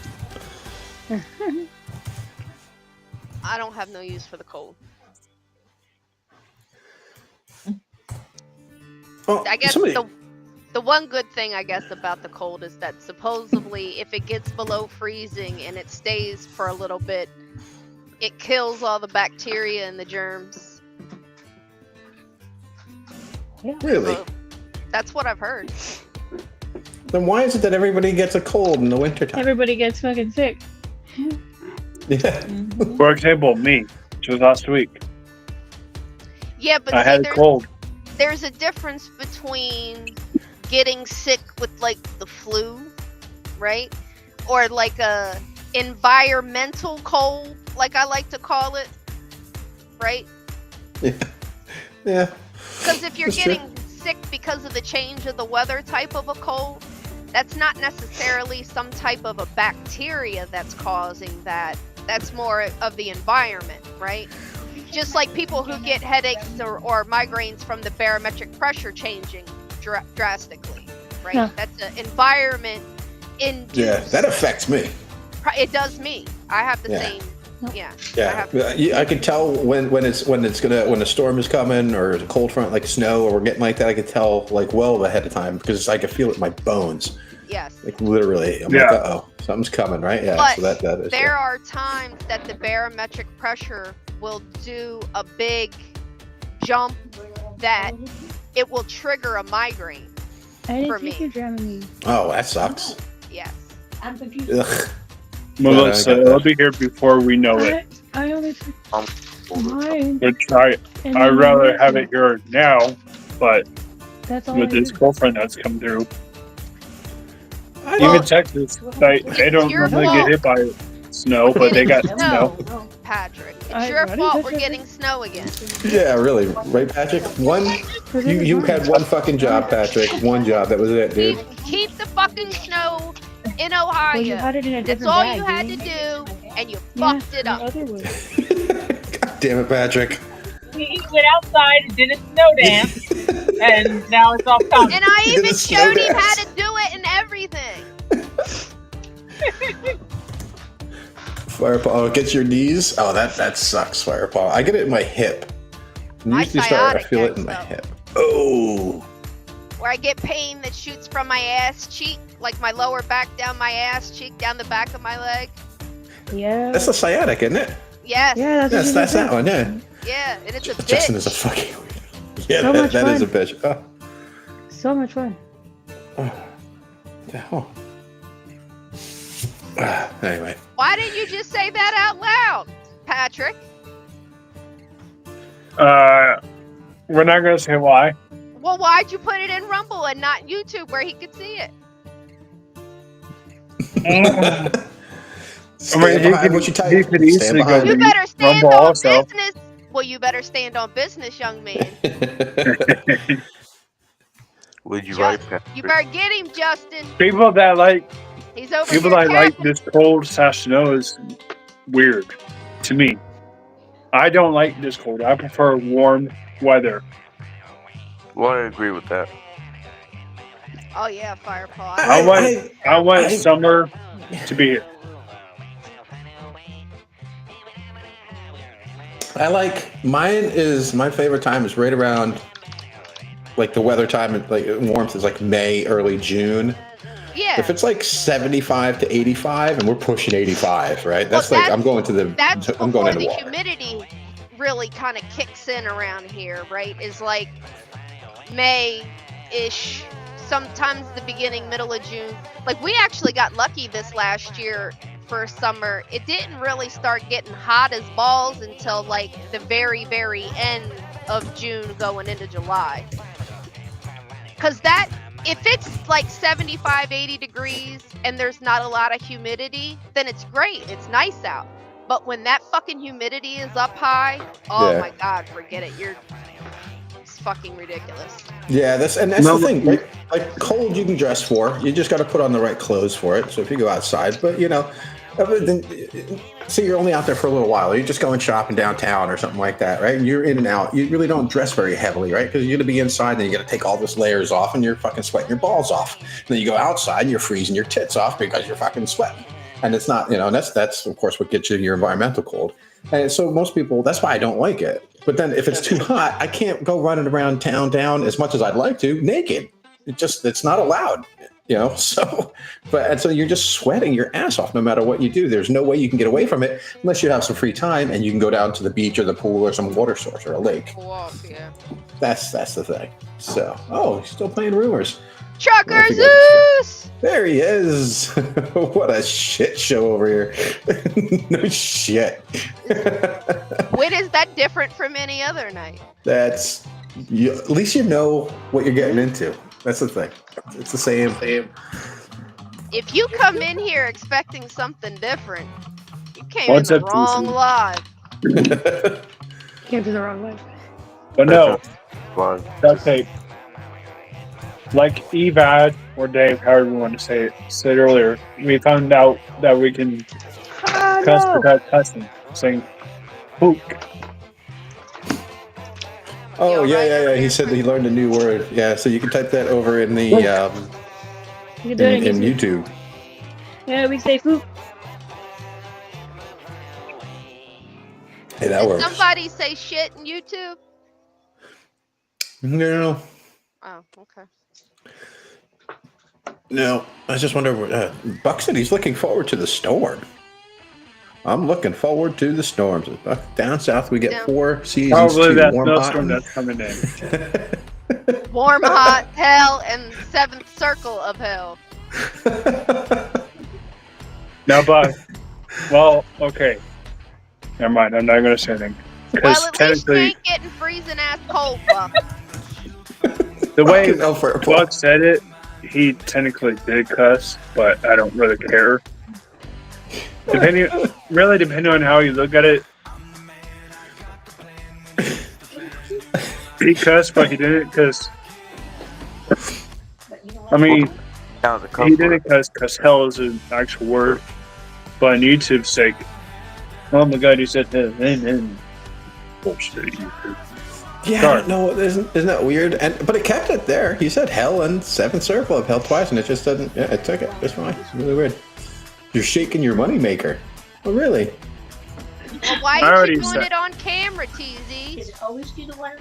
I don't have no use for the cold. Oh, I guess the one good thing I guess about the cold is that supposedly if it gets below freezing and it stays for a little bit, it kills all the bacteria and the germs. Really? So, that's what I've heard. Then why is it that everybody gets a cold in the wintertime? Everybody gets fucking sick. Yeah. For example, me, just last week. Yeah, but I had a cold. There's a difference between getting sick with like the flu, right? Or like a environmental cold, like I like to call it, right? Yeah. Because if you're That's getting sick because of the change of the weather type of a cold, that's not necessarily some type of a bacteria that's causing that. That's more of the environment, right? Just like people who get headaches or migraines from the barometric pressure changing drastically, right? Yeah. That's an environment induced. Yeah, that affects me. It does me. I have the Yeah. same. Yeah. Yeah, I can tell when a storm is coming or a cold front like snow or we're getting like that. I can tell like well ahead of time because I can feel it in my bones. Yes. Like literally, I'm like, uh-oh, something's coming, right? Yeah. But so that is. there are times that the barometric pressure will do a big jump that it will trigger a migraine. I didn't for think me. you're Germany. Oh, that sucks. Yes. I'm confused. Ugh. Melissa, it'll be here before we know it. I only took mine. Which And I'd then rather mine. have it here now, but That's all with I this did. cold front that's come through. Well, Even Texas, they don't your normally fault. get hit by snow, but they got snow. No, Patrick. It's I your got it. fault we're getting snow again. Yeah, really, right, Patrick? You had one fucking job, Patrick. One job. That was it, dude. Keep the fucking snow in Well, Ohio. you had it in a That's different all bag, you had to didn't do, and you Yeah, fucked it the up. other way. God damn it, Patrick. He went outside and did a snow dance, and now it's all coming. And I Did even the snow showed him dance. how to do it and everything. Firepaw, it gets your knees. Oh, that sucks, Firepaw. I get it in my hip. My Usually I sciatic feel it in nerves, my though. hip. Oh. Where I get pain that shoots from my ass cheek, like my lower back down my ass cheek, down the back of my leg. Yeah. That's the sciatic, isn't it? Yes. Yeah, Yes, that's that one, yeah. Yeah, and it's a bitch. Justin is a fucking weirdo. Yeah, So much that is a fun. bitch. Oh. So much fun. Oh. Anyway. Why didn't you just say that out loud, Patrick? We're not gonna say why. Well, why'd you put it in Rumble and not YouTube where he could see it? Stand behind what you type. he could Stand easily go behind You it. better stand Rumble on also. business. Well, you better stand on business, young man. Would you Just- write, You Patrick? better get him, Justin. People that like He's over people here that like tapping. this cold slash snow is weird to me. I don't like this cold. I prefer warm weather. Well, I agree with that. Oh yeah, Firepaw. I want summer to be here. I like mine is my favorite time is right around like the weather time, like warmth is like May, early June. Yeah. If it's like 75 to 85 and we're pushing 85, right? That's Well, like I'm going to the That's I'm going before into the water. humidity really kind of kicks in around here, right? Is like May-ish, sometimes the beginning, middle of June. Like we actually got lucky this last year for summer. It didn't really start getting hot as balls until like the very, very end of June going into July. Because that, if it's like 75, 80 degrees and there's not a lot of humidity, then it's great. It's nice out. But when that fucking humidity is up high, oh Yeah. my God, forget it. It's fucking ridiculous. Yeah, that's the thing. Like cold, you can dress for. You just got to put on the right clothes for it. So if you go outside, but you know, so you're only out there for a little while. You're just going shopping downtown or something like that, right? And you're in and out. You really don't dress very heavily, right? Because you're gonna be inside, and you got to take all those layers off, and you're fucking sweating your balls off. And then you go outside, and you're freezing your tits off because you're fucking sweating. And it's not, you know, and that's of course what gets you your environmental cold. And so most people, that's why I don't like it. But then if it's too hot, I can't go running around town down as much as I'd like to naked. It's not allowed, you know. So, and so you're just sweating your ass off no matter what you do. There's no way you can get away from it unless you have some free time and you can go down to the beach or the pool or some water source or a lake. Yeah. That's the thing. So, he's still playing Rumors. Trucker Zeus! There he is. What a shit show over here. No shit. When is that different from any other night? At least you know what you're getting into. That's the thing. It's the same. If you come in here expecting something different, you came in the wrong live. Came to the wrong way. But no, DuckTape. Like Evad or Dave, however you want to say it, said earlier, we found out that we can cuss without cussing, saying pook. Oh, yeah. He said he learned a new word. Yeah, so you can type that over in the You can do it in YouTube. Yeah, we say foop. Hey, that Did works. somebody say shit in YouTube? No. Oh, okay. No, I just wonder. Buck said he's looking forward to the storm. I'm looking forward to the storms. Down south, we get 4 seasons. Probably that warm, hot, snowstorm that's coming in. Warm, hot, hell, and 7th circle of hell. No, but okay. Never mind. I'm not going to say anything. Well, Because at least you technically, ain't getting freezing ass cold, Buck. the way Buck said it, he technically did cuss, but I don't really care. Depending on how you look at it, he cussed, but he didn't because. I mean, he didn't cuss. Hell is an actual word, but on YouTube's sake, oh my God, you said that. Bullshit. Yeah, no, isn't that weird? But it kept it there. He said hell and 7th circle of hell twice, and it just doesn't. Yeah, it took it. It's fine. It's really weird. You're shaking your moneymaker. Oh, really? Well, why I are already you doing said- it on camera, TZ? always do the one.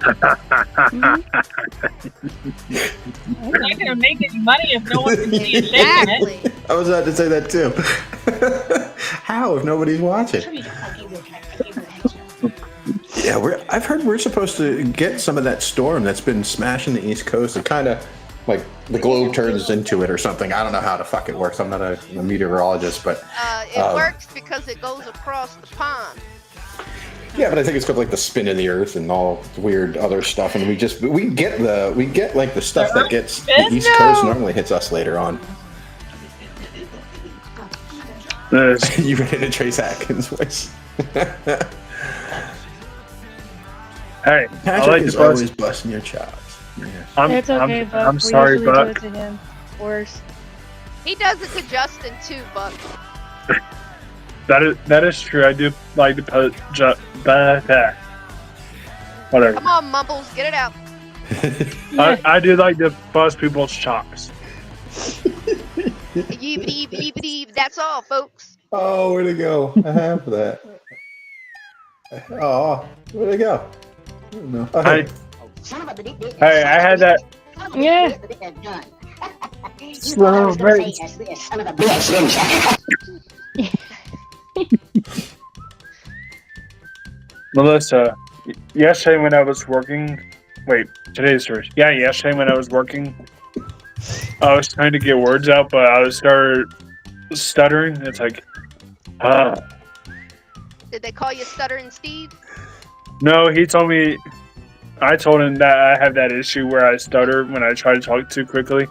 We're not gonna make any money if no one can see you shaking it. Exactly. I was about to say that too. How if nobody's watching? Yeah, I've heard we're supposed to get some of that storm that's been smashing the East Coast. It kind of like the globe turns into it or something. I don't know how the fuck it works. I'm not a meteorologist, but It works because it goes across the pond. yeah, but I think it's got like the spin of the Earth and all weird other stuff, and we get like the stuff that gets the East Coast normally hits us later on. You ran into Trace Atkins' voice. Hey, Patrick is always busting your chops. It's okay, Buck. I'm we sorry, usually Buck. do it to him. Worse. He does it to Justin too, Buck. That is true. I do like to put whatever. Come on, Mumbles, get it out. I do like to bust people's chops. That's all, folks. Oh, where'd it go? I have that. Oh, where'd it go? I don't know. Hey, I had that. Yeah. Slow race. Melissa, yesterday when I was working, today's Thursday. Yeah, yesterday when I was working, I was trying to get words out, but I started stuttering. It's like, Did they call you Stuttering Steve? No, he told me. I told him that I have that issue where I stutter when I try to talk too quickly.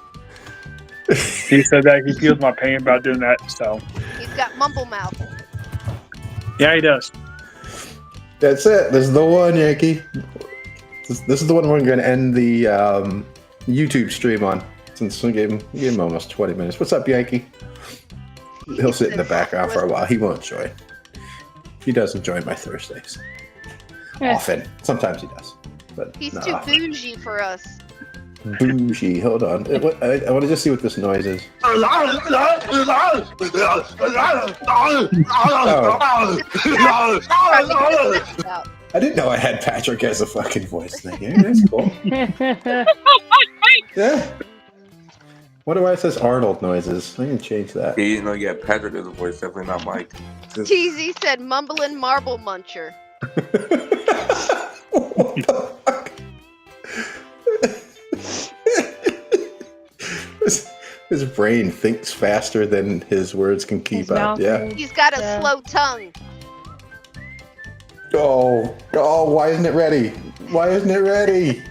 He said that he feels my pain about doing that, so. He's got mumble mouth. Yeah, he does. That's it. This is the one, Yankee. This is the one we're going to end the YouTube stream on. Since we gave him almost 20 minutes. What's up, Yankee? He'll sit in the background for a while. He won't join. He doesn't join my Thursdays. Often. Sometimes he does. But He's not too often. bougie for us. Bougie. Hold on. I want to just see what this noise is. Oh. I didn't know I had Patrick as a fucking voice thing. Yeah, that's cool. Yeah. Wonder why it says Arnold noises. I can change that. Yeah, you know, yeah, Patrick is a voice, definitely not Mike. TZ said mumbling marble muncher. What the fuck? His brain thinks faster than his words can keep up. Yeah. He's got a slow tongue. Oh, why isn't it ready? Why isn't it ready?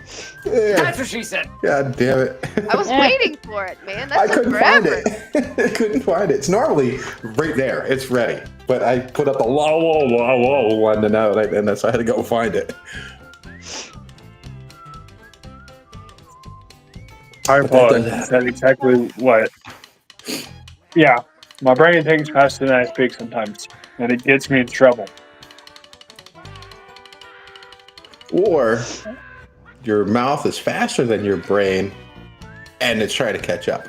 Yeah. That's what she said. God damn it. I was waiting for it, man. I That took couldn't find forever. it. I couldn't find it. It's normally right there. It's ready. But I put up a whoa one to know, and that's why I had to go find it. I apologize. That's exactly what. Yeah, my brain thinks faster than I speak sometimes, and it gets me in trouble. Or your mouth is faster than your brain, and it's trying to catch up.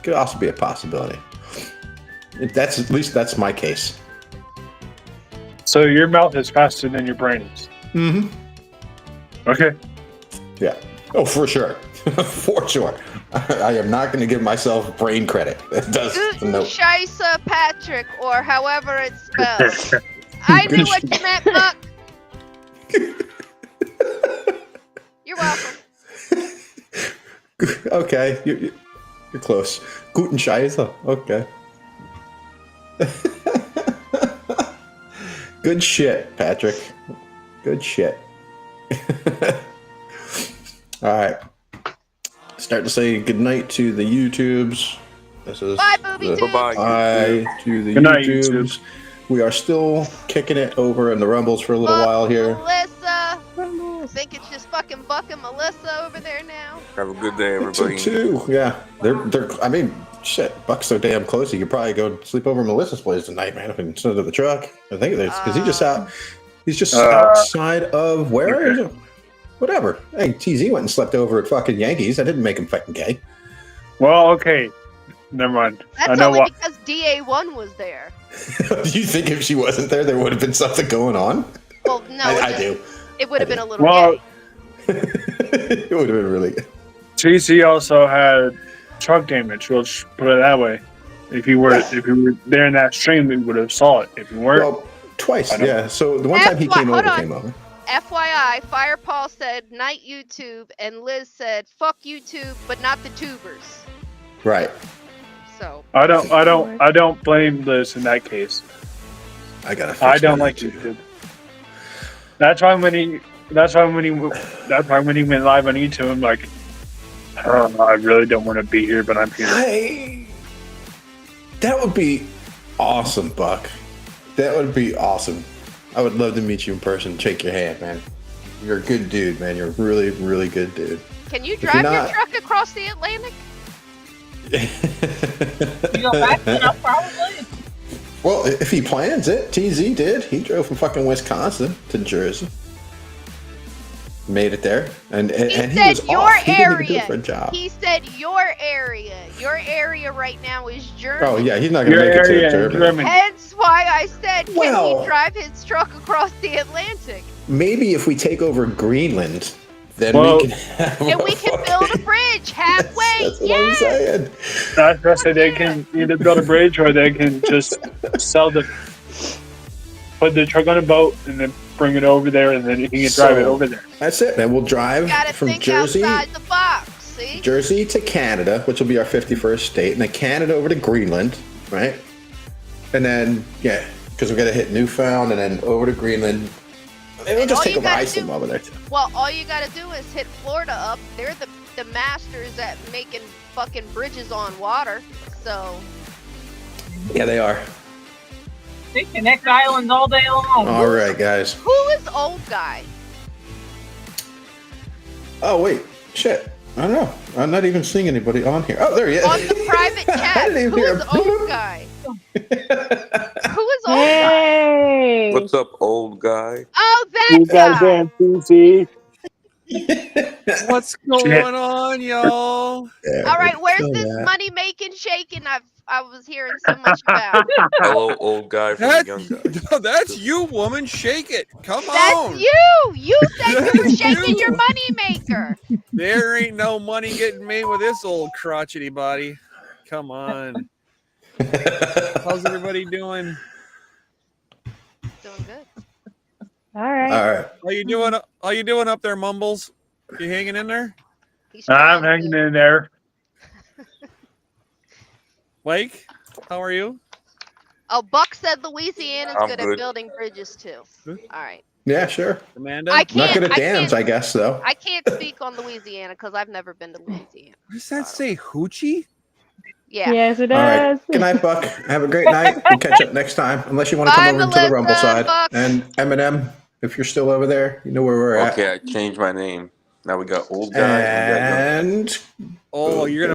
Could also be a possibility. That's at least that's my case. So your mouth is faster than your brain is. Mm-hmm. Okay. Yeah. Oh, for sure. For sure. I am not going to give myself brain credit. It does. No. Scheisse Patrick, or however it's spelled. I knew what you meant, Buck. You're welcome. Okay, you're close. Guten Scheisse. Okay. Good shit, Patrick. Good shit. All right. Start to say goodnight to the YouTubes. This is Bye, booby tubes. Bye to the Good night, YouTubes. YouTube. We are still kicking it over in the Rumbles for a little while here. Melissa. I think it's just fucking Buck and Melissa over there now. Have a good day, everybody. Two. Yeah. They're. I mean, shit. Buck's so damn close. You could probably go sleep over at Melissa's place tonight, man. Instead of the truck. I think there's because he's just out. He's just outside of where? Is it? Whatever. Hey, TZ went and slept over at fucking Yankees. I didn't make him fucking gay. Well, okay. Never mind. I That's know only what. because DA1 was there. Do you think if she wasn't there, there would have been something going on? Well, no. I do. It would have been a little Well, gay. It would have been really good. TC also had truck damage. Let's put it that way. If you were there in that stream, we would have saw it. If you weren't, Well, twice. Yeah. So the one time he came over. FYI, Firepaw said night YouTube, and Liz said fuck YouTube, but not the tubers. Right. So I don't blame Liz in that case. I gotta. I don't like YouTube. That's why when he went live on YouTube, I'm like, I really don't want to be here, but I'm here. That would be awesome, Buck. That would be awesome. I would love to meet you in person, shake your hand, man. You're a good dude, man. You're a really, really good dude. Can you drive your truck across the Atlantic? You go fast enough, probably. Well, if he plans it, TZ did. He drove from fucking Wisconsin to Jersey. Made it there, and he was your off. He didn't even do area. it for a job. He said your area. Your area right now is Germany. Oh yeah, he's not gonna make it to Germany. Hence why I said, can Well- he drive his truck across the Atlantic? Maybe if we take over Greenland, then Well- we can have And we can build a bridge halfway. That's what I'm saying. That's what I said. They can either build a bridge or they can just put the truck on a boat and then bring it over there, and then he can drive it over there. That's it, man. We'll drive Gotta from think Jersey, outside the box. See? Jersey to Canada, which will be our 51st state, and then Canada over to Greenland, right? And then because we got to hit Newfound and then over to Greenland. And we'll just take over Iceland while we're there too. Well, all you gotta do is hit Florida up. They're the masters at making fucking bridges on water. So Yeah, they are. They connect islands all day long. All right, guys. who is old guy? Oh wait, shit. I don't know. I'm not even seeing anybody on here. Oh, there he is. On the private chat. didn't even Who hear is him. old guy? Who is old guy? Hey! What's up, old guy? Oh, You that guys guy. in TC? What's going on, y'all? Yeah, All right, where's kill this that. money making shaking I was hearing so much about? Hello, old guy from the young guy. No, that's you, woman. Shake it. Come That's on. you. You said you were That's shaking you. your money maker. There ain't no money getting made with this old crotchety body. Come on. How's everybody doing? Doing good. All right. All right. How you doing up there, Mumbles? You hanging in there? He's I'm trying hanging to. in there. Mike, how are you? Oh, Buck said Louisiana's I'm good good. at building bridges too. Good. All right. Yeah, sure. Amanda? I can't. Not good at I dams, can't- I guess, though. I can't speak on Louisiana because I've never been to Louisiana. What does that say? Hoochie? Yeah. Yes, it All right. does. Good night, Buck. Have a great night. We'll catch up next time, unless you want to Bye, come over to the Melissa, Rumble side. Buck. And Eminem, if you're still over there, you know where we're at. Okay, I changed my name. Now we got old guy. And we got young guy. And Oh, you're gonna